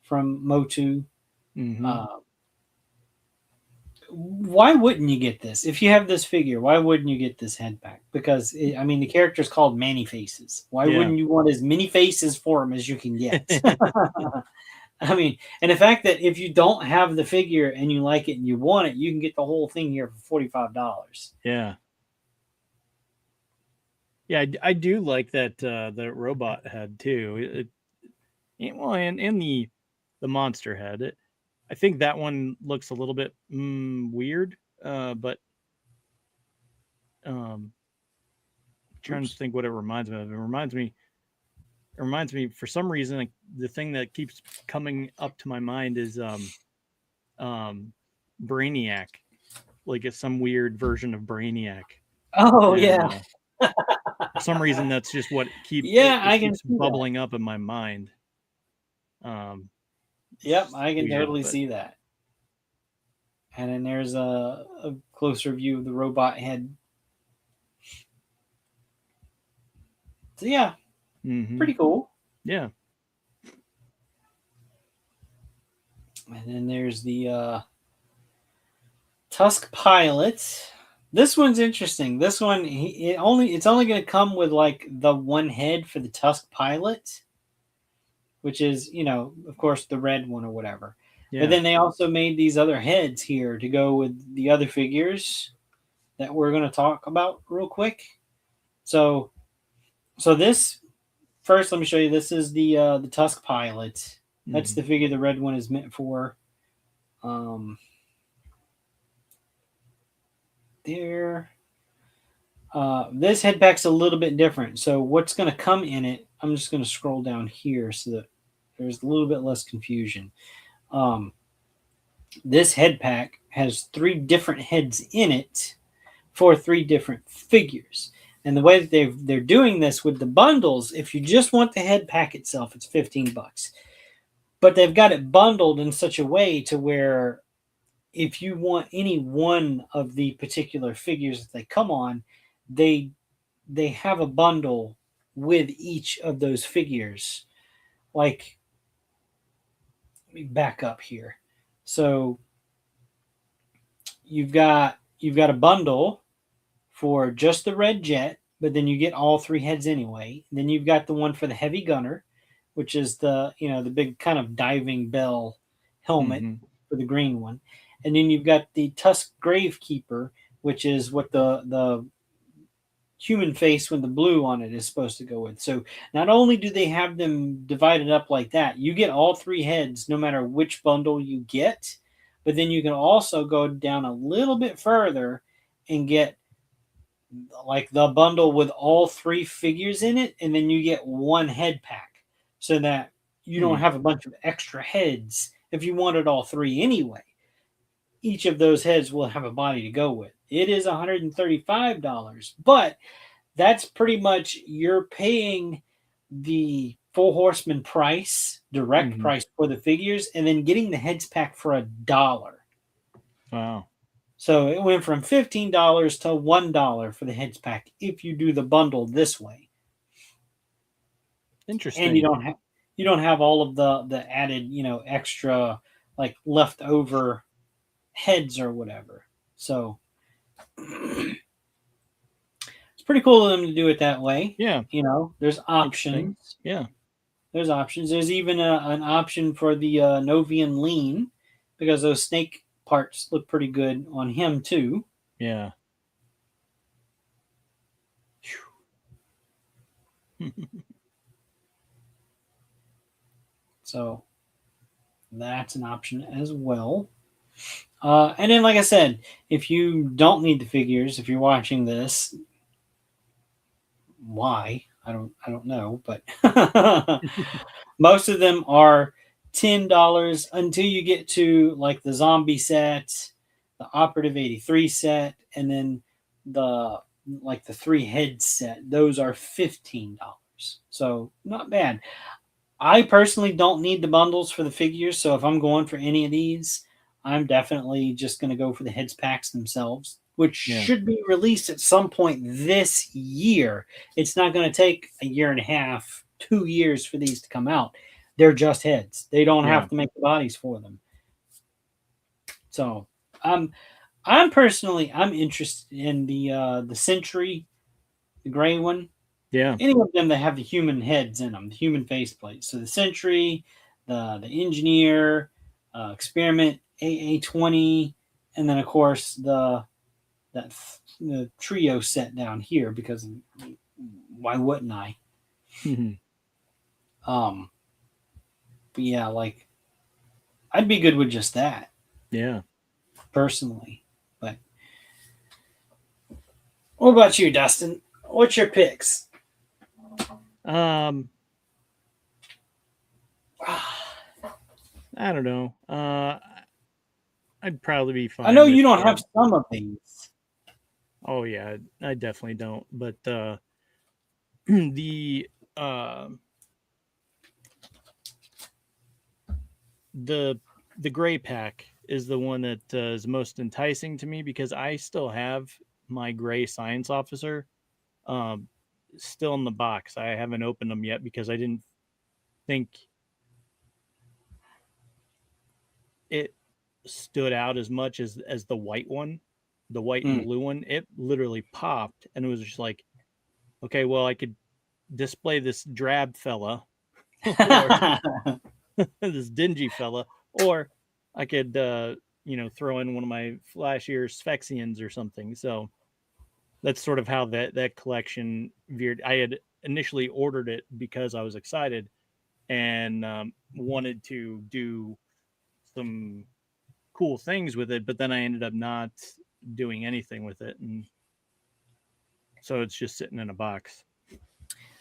from Motu. Mm-hmm. Uh, why wouldn't you get this if you have this figure? Why wouldn't you get this head pack? Because I mean, the character's called Many Faces. Why Yeah. wouldn't you want as many faces for him as you can get? I mean, and the fact that if you don't have the figure and you like it and you want it, you can get the whole thing here for $45. Yeah. Yeah, I do like that the robot head too. Well, and the monster head. I think that one looks a little bit weird, but um, trying to Oops. think what it reminds me of. It reminds me for some reason, like, the thing that keeps coming up to my mind is um, Brainiac, like it's some weird version of Brainiac, Oh and yeah, for some reason that's just what yeah, I it can keeps see that. bubbling up in my mind. Yep, It's I can weird, totally but see that. And then there's a closer view of the robot head. So yeah, mm-hmm. pretty cool. Yeah. And then there's the Tusk Pilot. This one's interesting. This one, it's only going to come with like the one head for the Tusk Pilot, which is, of course, the red one or whatever. But Yeah. then they also made these other heads here to go with the other figures that we're going to talk about real quick. So, this first, let me show you. This is the Tusk Pilot. That's Mm-hmm. the figure the red one is meant for. There. This head pack's a little bit different. So what's going to come in it? I'm just going to scroll down here so that there's a little bit less confusion. Um, this head pack has three different heads in it for three different figures. And the way that they're doing this with the bundles, if you just want the head pack itself, it's $15. But they've got it bundled in such a way to where if you want any one of the particular figures that they come on, they have a bundle with each of those figures. Like, let me back up here. So you've got a bundle for just the red jet, but then you get all three heads anyway. Then you've got the one for the heavy gunner, which is the big kind of diving bell helmet Mm-hmm. for the green one. And then you've got the Tusk Gravekeeper, which is what the human face with the blue on it is supposed to go with. So not only do they have them divided up like that, you get all three heads no matter which bundle you get, but then you can also go down a little bit further and get like the bundle with all three figures in it, and then you get one head pack so that you don't Hmm. have a bunch of extra heads if you wanted all three anyway. Each of those heads will have a body to go with. It is $135, but that's pretty much you're paying the Four Horseman price, direct Mm-hmm. price for the figures, and then getting the heads pack for $1. Wow. So it went from $15 to $1 for the heads pack if you do the bundle this way, and Interesting. you don't have all of the added extra like leftover heads or whatever. So it's pretty cool of them to do it that way. Yeah. There's Interesting. options. Yeah. There's options. There's even an option for the Novian lean because those snake parts look pretty good on him too. Yeah. So that's an option as well. And then, like I said, if you don't need the figures, if you're watching this, why? I don't know, but most of them are $10 until you get to like the zombie set, the Operative 83 set, and then the like the 3 head set, those are $15. So not bad. I personally don't need the bundles for the figures, so if I'm going for any of these, I'm definitely just going to go for the heads packs themselves, which Yeah. should be released at some point this year. It's not going to take a year and a half, 2 years for these to come out. They're just heads. They don't Yeah. have to make the bodies for them. So I'm personally I'm interested in the Sentry, the gray one. Yeah. Any of them that have the human heads in them, the human faceplates. So the Sentry, the Engineer, Experiment, AA-20, and then of course the trio set down here because why wouldn't I? Um, but yeah, like I'd be good with just that Yeah. personally. But what about you, Dustin? What's your picks? Um, I don't know. I'd probably be I fine know with. you don't have some of these. Oh yeah, I definitely don't. But the uh, the the gray pack is the one that is most enticing to me because I still have my gray science officer um, still in the box. I haven't opened them yet because I didn't think it stood out as much as the white one, the white and Mm. blue one. It literally popped, and it was just like, okay, well, I could display this drab fella or this dingy fella, or I could, throw in one of my flashier Sphexians or something. So that's sort of how that collection veered. I had initially ordered it because I was excited and wanted to do some cool things with it, but then I ended up not doing anything with it, and so it's just sitting in a box.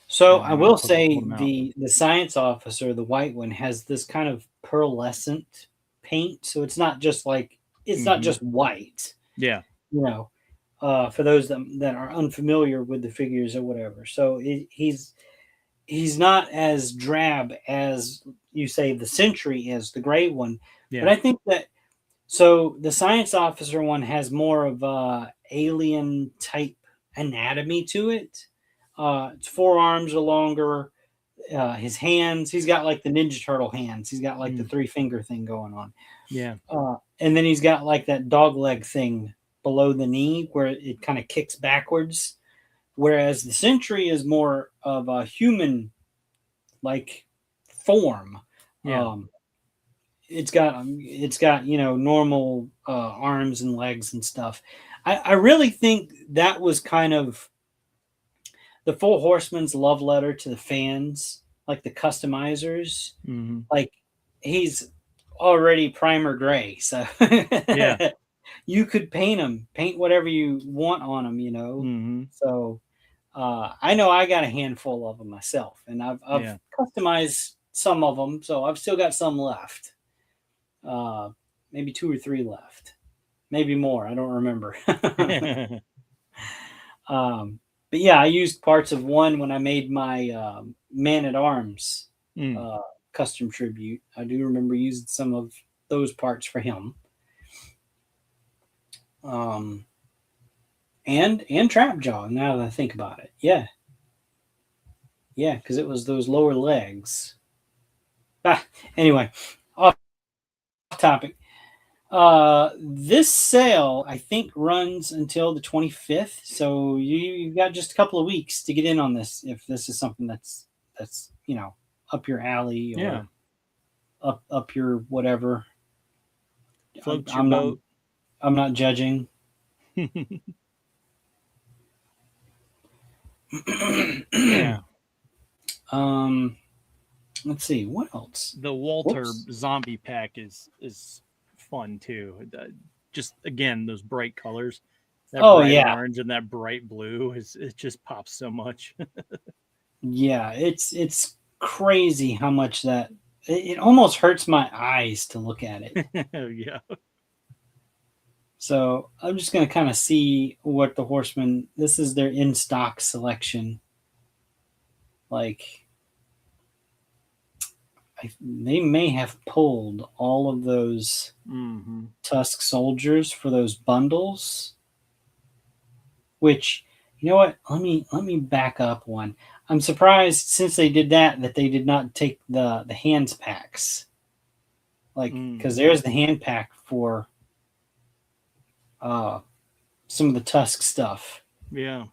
So And I I'm gonna will pull say them out. the science officer, the white one, has this kind of pearlescent paint. So it's not Mm-hmm. just white, Yeah. you know. For those that are unfamiliar with the figures or whatever, so he's not as drab as you say the Sentry is, the gray one. But Yeah. I think that so the science officer one has more of a alien type anatomy to it. Its forearms are longer. His hands, he's got like the Ninja Turtle hands. He's got like the Mm. 3 finger thing going on. Yeah. And then he's got like that dog leg thing below the knee where it kind of kicks backwards. Whereas the Sentry is more of a human like form. Yeah. Um, it's got normal arms and legs and stuff. I really think that was kind of the Four Horsemen's love letter to the fans, like the customizers. Mm-hmm. Like he's already primer gray, so Yeah. you could paint whatever you want on them. Mm-hmm. So I know I got a handful of them myself, and I've Yeah. customized some of them, so I've still got some left. Uh, Maybe 2 or 3 left, maybe more. I don't remember. um, but yeah, I used parts of one when I made my Man at Arms mm. uh, custom tribute. I do remember using some of those parts for him. Um, and Trapjaw. Now that I think about it, yeah, because it was those lower legs. Anyway, off topic. This sale I think runs until the 25th, so you've got just a couple of weeks to get in on this if this is something that's up your alley Yeah. or up your whatever. Float your I'm not boat. I'm not judging. Yeah. Let's see what else. The Walter Whoops. zombie pack is fun too. Just again those bright colors, that Oh bright yeah, orange and that bright blue is it just pops so much. yeah. It's crazy how much that it almost hurts my eyes to look at it. Yeah. So I'm just going to kind of see what the Horsemen. This is their in stock selection. Like, they may have pulled all of those Tusk soldiers for those bundles. Which, you know what? Let me back up one. I'm surprised since they did that they did not take the hands packs. Like, because there's the hand pack for some of the Tusk stuff. Yeah.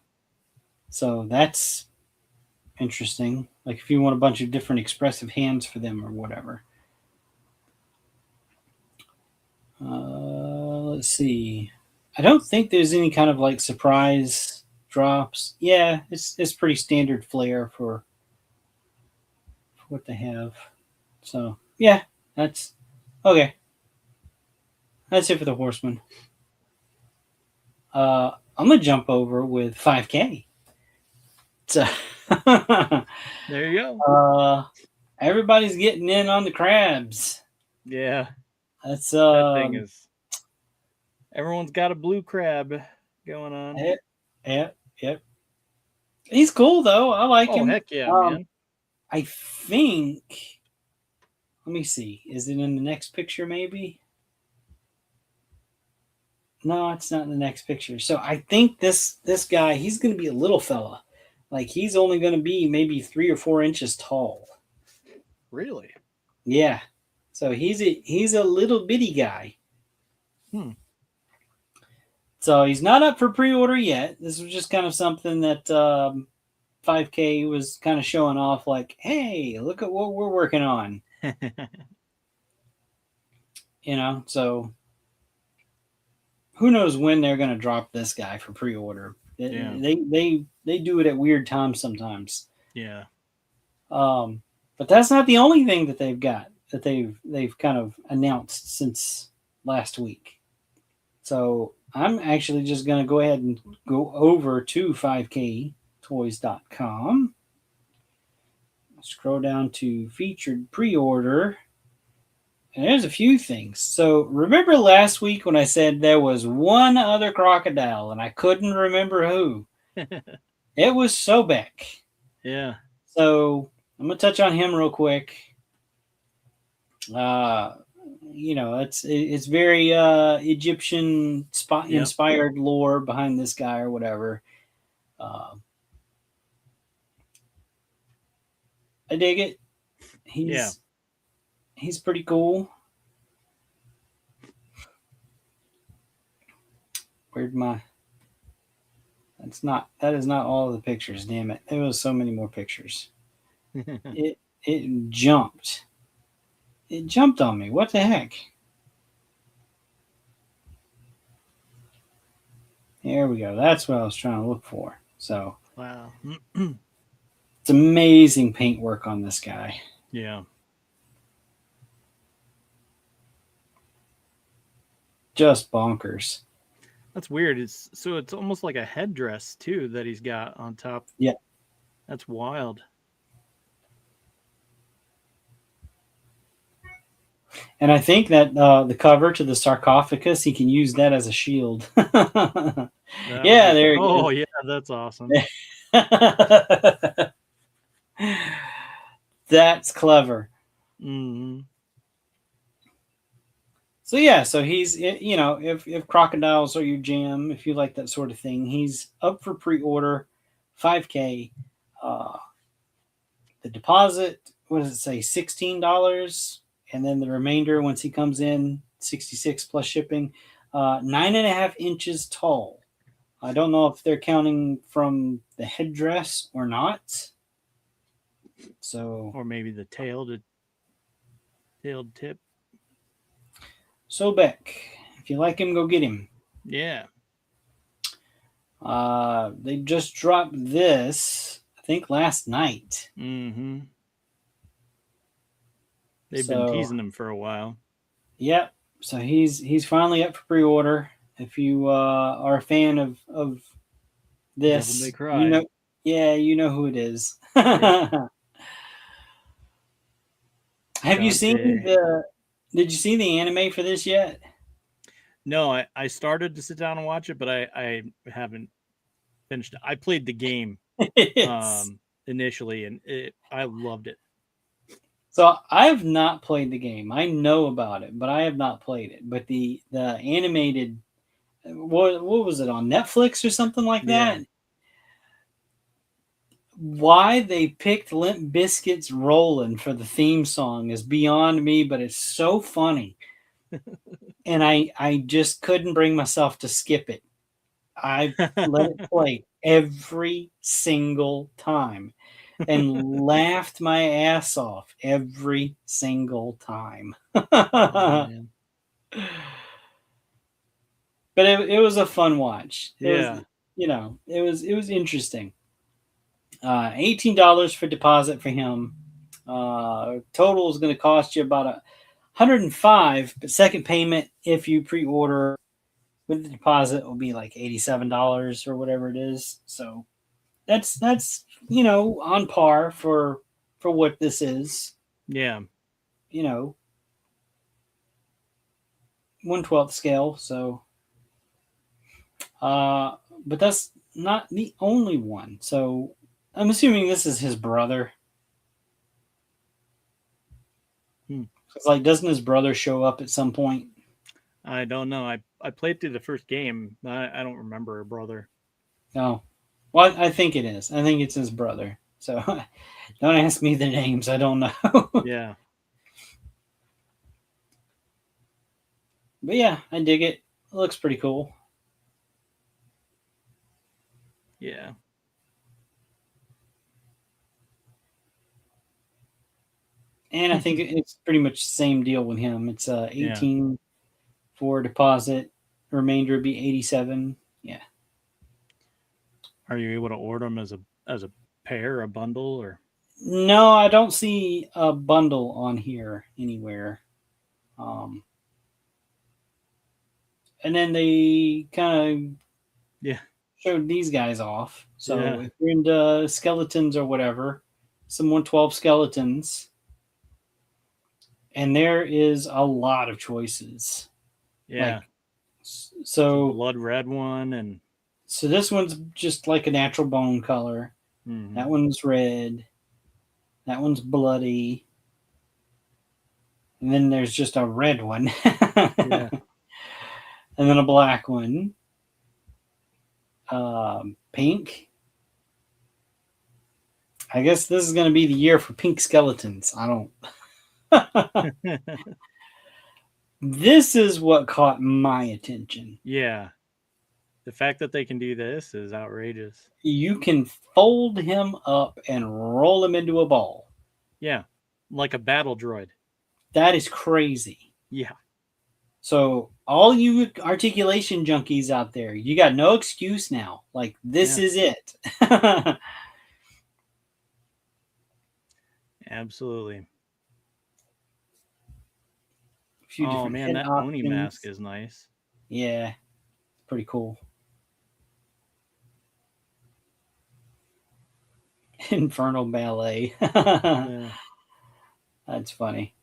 So that's interesting. Like, if you want a bunch of different expressive hands for them or whatever. Let's see. I don't think there's any kind of like surprise drops. Yeah, it's pretty standard flair for what they have. So yeah, that's okay. That's it for the Horseman. I'm gonna jump over with 5K. So there you go. Everybody's getting in on the crabs. Yeah. That's that thing is. Everyone's got a blue crab going on. Yep. He's cool though. I like him. Oh heck yeah, man. I think. Let me see. Is it in the next picture? Maybe. No, it's not in the next picture. So I think this guy, he's going to be a little fella. Like, he's only going to be maybe 3 or 4 inches tall. Really? Yeah. So he's a little bitty guy. So he's not up for pre-order yet. This was just kind of something that 5K was kind of showing off. Like, hey, look at what we're working on. So who knows when they're going to drop this guy for pre-order. Yeah. They do it at weird times sometimes. Yeah. But that's not the only thing that they've got that they've kind of announced since last week. So I'm actually just going to go ahead and go over to 5ktoys.com. Scroll down to featured pre-order. And there's a few things. So remember last week when I said there was one other crocodile and I couldn't remember who? It was Sobek. Yeah. So I'm going to touch on him real quick. It's very Egyptian inspired lore behind this guy or whatever. I dig it. He's pretty cool. That is not all of the pictures, damn it. There was so many more pictures. It jumped. It jumped on me. What the heck? Here we go. That's what I was trying to look for. So wow. It's amazing paintwork on this guy. Yeah. Just bonkers. That's weird. It's almost like a headdress too that he's got on top. Yeah. That's wild. And I think that the cover to the sarcophagus, he can use that as a shield. Yeah, there you go. Oh, yeah, that's awesome. That's clever. Mm-hmm. So yeah, so he's, if crocodiles are your jam, if you like that sort of thing, he's up for pre-order, 5K. The deposit, what does it say, $16? And then the remainder, once he comes in, 66 plus shipping, 9.5 inches tall. I don't know if they're counting from the headdress or not. So, or maybe the tailed tip. Sobek, if you like him, go get him. Yeah. They just dropped this, I think, last night. Mm-hmm. They've been teasing him for a while. Yep. So he's finally up for pre-order. If you are a fan of this, you know who it is. Yeah. Have you seen did you see the anime for this yet? No, I started to sit down and watch it, but I haven't finished it. I played the game It's initially, and I loved it. so I've not played the game. I know about it, but I have not played it. But the animated, what was it on Netflix or something like Yeah. that? Why they picked Limp Bizkit's "Rollin'" for the theme song is beyond me, but it's so funny. And I just couldn't bring myself to skip it. I let it play every single time and laughed my ass off every single time. Oh But man. it was a fun watch. It was, Yeah. it was interesting. $18 for deposit for him. Total is going to cost you about 105, but second payment if you pre-order with the deposit will be like $87 or whatever it is. So that's on par for what this is. Yeah. You know, 1/12 scale. So, but that's not the only one. So I'm assuming this is his brother. Hmm. It's like, doesn't his brother show up at some point? I don't know. I played through the first game. I don't remember her brother. No. Well, I think it is. I think it's his brother. So don't ask me the names. I don't know. Yeah. But yeah, I dig it. It looks pretty cool. Yeah. And I think it's pretty much the same deal with him. It's Yeah. 18 for deposit. Remainder would be 87. Yeah. Are you able to order them as a pair, a bundle, or? No, I don't see a bundle on here anywhere. Um, and then they kind of Yeah. showed these guys off. So Yeah. if you're into skeletons or whatever, some 112 skeletons, and there is a lot of choices. Yeah. Like, It's a so blood red one, and so this one's just like a natural bone color. That mm-hmm. one's red. That one's bloody. And then there's just a red one. Yeah. And then a black one. Pink. I guess this is going to be the year for pink skeletons. I don't. This is what caught my attention. Yeah. The fact that they can do this is outrageous. You can fold him up and roll him into a ball. Yeah. Like a battle droid. That is crazy. Yeah. So, all you articulation junkies out there, you got no excuse now. Like, this Yeah. is it. Absolutely. A few Oh different man, head that Oni mask options. is nice. Yeah, pretty cool. Infernal Ballet. Yeah. That's funny.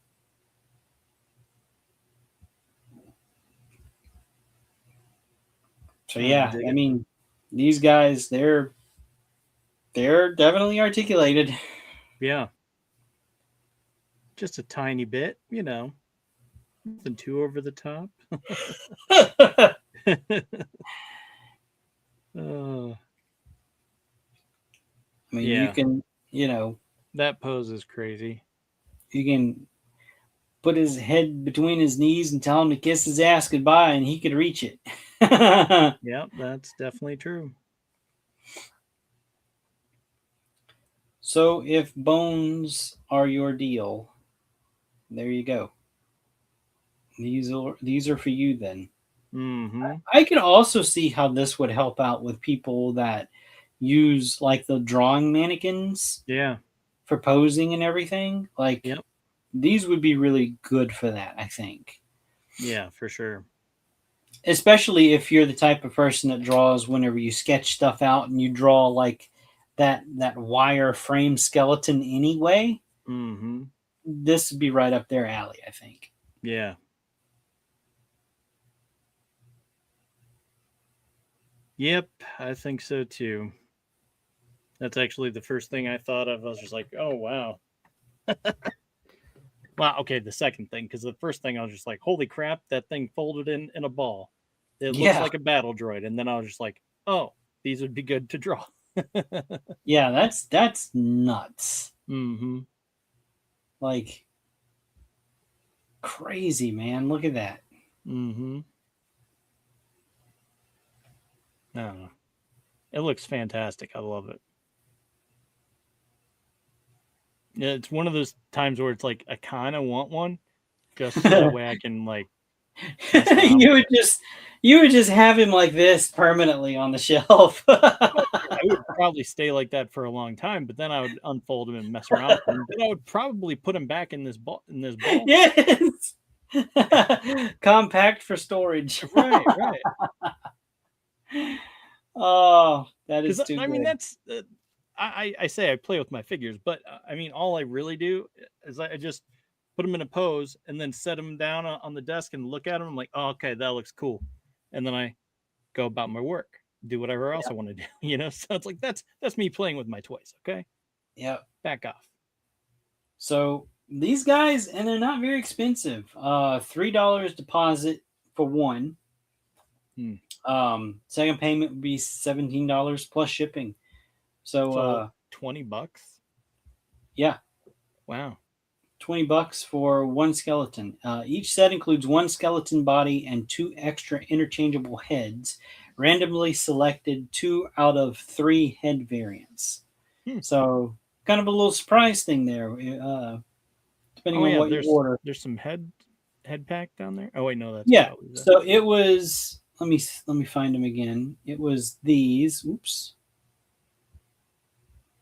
So I yeah, dig I it. mean, these guys, they're definitely articulated. Yeah. Just a tiny bit, nothing too over the top. Oh, I mean, you yeah. can, That pose is crazy. you can put his head between his knees and tell him to kiss his ass goodbye, and he could reach it. Yep, that's definitely true. So, if bones are your deal, there you go. These are for you then. Mm-hmm. I can also see how this would help out with people that use like the drawing mannequins Yeah. for posing and everything. Like, Yep. these would be really good for that, I think. Yeah, for sure. Especially if you're the type of person that draws whenever you sketch stuff out and you draw like that wire frame skeleton anyway. Mm-hmm. This would be right up their alley, I think. Yeah. Yep, I think so too. That's actually the first thing I thought of. I was just like, oh wow. Well, okay, the second thing, because the first thing I was just like, holy crap, that thing folded in a ball. It looks Yeah, like a battle droid. And then I was just like, oh, these would be good to draw. yeah, that's nuts. Mm-hmm. Like crazy, man. Look at that. Mm-hmm. No. It looks fantastic. I love it. Yeah, it's one of those times where it's like I kind of want one, just so that way I can like mess around you with would it. just you would just have him like this permanently on the shelf. Oh, I would probably stay like that for a long time, but then I would unfold him and mess around with him. Then I would probably put him back in this ball. In this ball. Yes. Compact for storage. Right, right. Oh, that is Because too I mean, good. that's I say I play with my figures, but I mean, all I really do is I just put them in a pose and then set them down on the desk and look at them. I'm like, oh, okay, that looks cool, and then I go about my work, do whatever else Yeah. I want to do. You know, so it's like that's me playing with my toys. Okay, Yeah. back off. So these guys, and they're not very expensive. $3 deposit for one. Hmm. Second payment would be $17 plus shipping. So So $20. yeah, Wow. $20 for one skeleton. Each set includes one skeleton body and two extra interchangeable heads, randomly selected 2 out of 3 head variants. Hmm. So kind of a little surprise thing there, depending Oh on yeah, what you order. there's some head pack down there. Oh wait, no, that's Yeah. probably the. So it was. Let me find them again. It was these. Oops.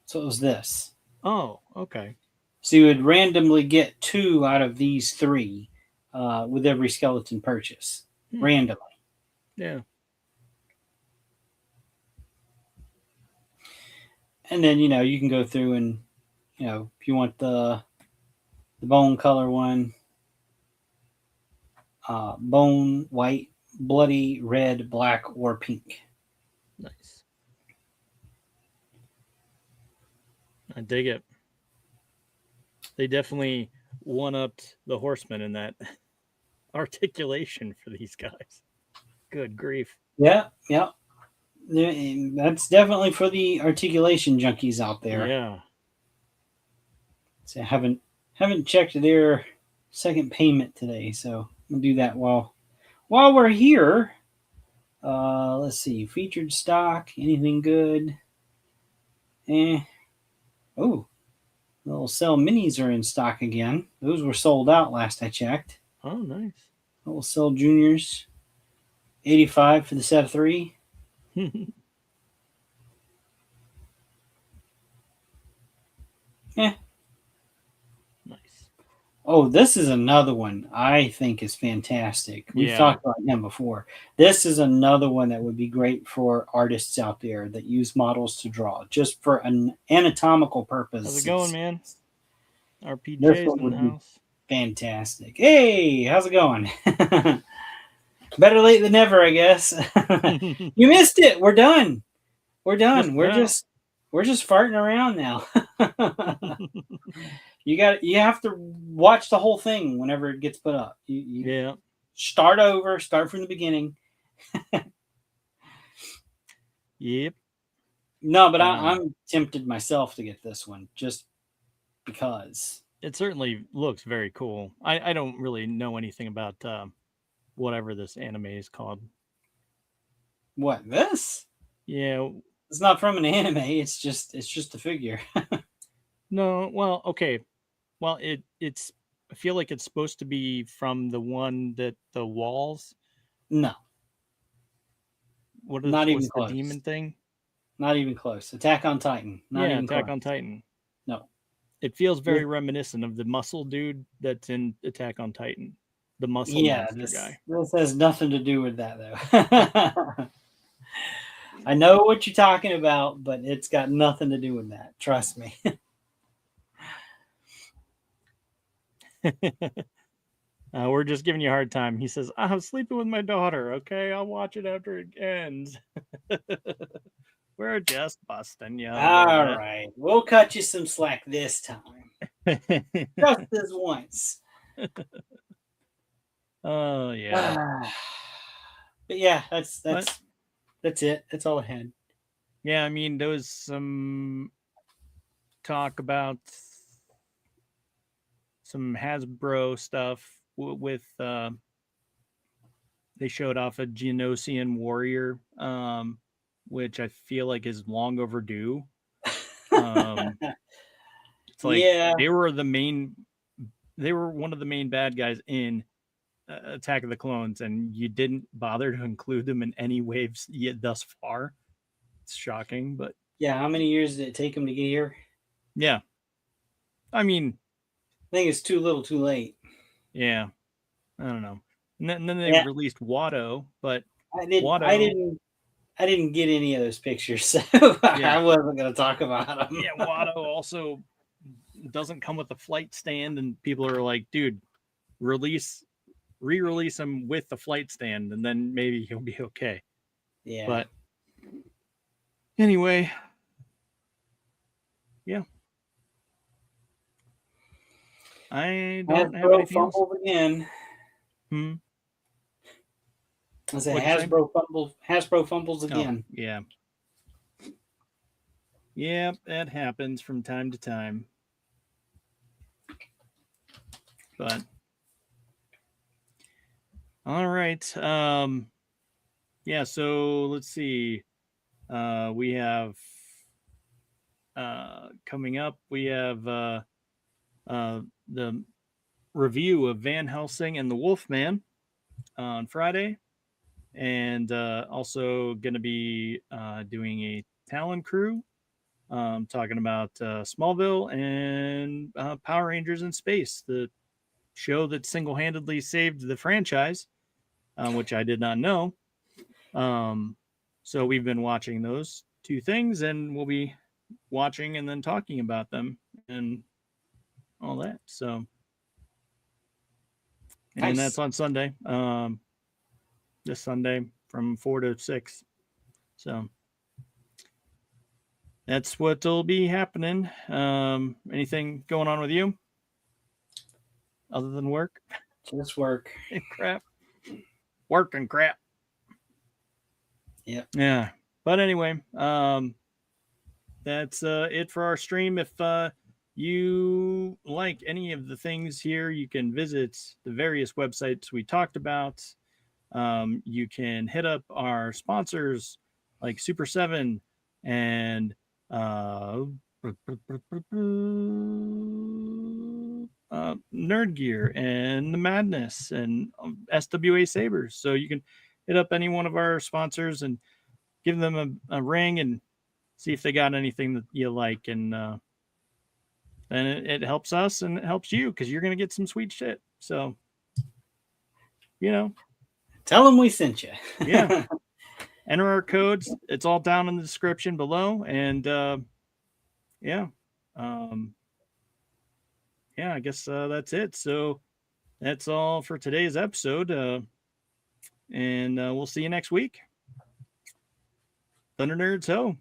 So it was this. Oh, okay. So you would randomly get 2 out of these 3 with every skeleton purchase, Hmm. randomly. Yeah. And then you can go through and if you want the bone color one, bone, white, bloody, red, black, or pink. Nice. I dig it. They definitely one upped the horsemen in that articulation for these guys. Good grief. Yeah, yeah. That's definitely for the articulation junkies out there. Yeah. So I haven't checked their second payment today, so we'll do that while we're here. Let's see, featured stock, anything good? Oh, little cell minis are in stock again. Those were sold out last I checked. Oh, nice. Little cell juniors, 85 for the set of 3. Eh. Nice. Oh, this is another one I think is fantastic. We've Yeah. talked about him before. This is another one that would be great for artists out there that use models to draw, just for an anatomical purpose. How's it going, man? This RPJ's one in the would be house. fantastic. Hey, how's it going? Better late than never, I guess. You missed it. We're done. We're done. Just We're about. just farting around now. You have to watch the whole thing whenever it gets put up. You Yeah. start over, start from the beginning. Yep. No, but I'm tempted myself to get this one just because. It certainly looks very cool. I don't really know anything about whatever this anime is called. What, this? Yeah. It's not from an anime. It's just a figure. No. Well, okay. Well, it's. I feel like it's supposed to be from the one that the walls. No, not even What's the close. demon thing? Not even close. Attack on Titan. Not Yeah, even Attack close. on Titan. No. It feels very reminiscent of the muscle dude that's in Attack on Titan, the muscle monster guy. This has nothing to do with that though. I know what you're talking about, but it's got nothing to do with that. Trust me. We're just giving you a hard time. He says, I'm sleeping with my daughter. Okay, I'll watch it after it ends. We're just busting you a All little right, we'll cut you some slack this time, bit. just this once. Oh yeah. But yeah, that's But it. That's all I had. yeah, I mean, there was some talk about some Hasbro stuff with they showed off a Genosian warrior, which I feel like is long overdue. It's like Yeah, they were one of the main bad guys in Attack of the Clones, and you didn't bother to include them in any waves yet thus far. It's shocking, but yeah. How many years did it take them to get here? yeah, I mean, I think it's too little, too late. yeah, I don't know. And then they Yeah, released Watto, but I Watto, didn't get any of those pictures, so yeah, I wasn't going to talk about them. yeah, Watto also doesn't come with a flight stand, and people are like, dude, re-release him with the flight stand, and then maybe he'll be okay. Yeah. But anyway, yeah. I don't have Hasbro anything else. fumbled again. Hmm. I say What'd you say? Hasbro fumbles Oh, again. yeah. Yeah, that happens from time to time. But all right. Yeah, so let's see. We have coming up, we have the review of Van Helsing and the Wolfman on Friday. And also going to be doing a Talon Crew, talking about Smallville and Power Rangers in Space, the show that single-handedly saved the franchise, which I did not know. So we've been watching those two things, and we'll be watching and then talking about them and all that. So, and that's Nice. on Sunday, this Sunday from 4 to 6. So that's what'll be happening. Anything going on with you other than work Just work. and crap? Work and crap. Yep. Yeah. But anyway, that's it for our stream. If you like any of the things here, you can visit the various websites we talked about. You can hit up our sponsors like Super 7 and Nerd Gear and The Madness and SWA Sabers. So you can hit up any one of our sponsors and give them a ring and see if they got anything that you like. And then it helps us and it helps you because you're going to get some sweet shit. So, you know, Tell them we sent you. yeah. Enter our codes. It's all down in the description below. And yeah. Yeah, I guess that's it. So that's all for today's episode. And we'll see you next week. Thunder Nerds Ho.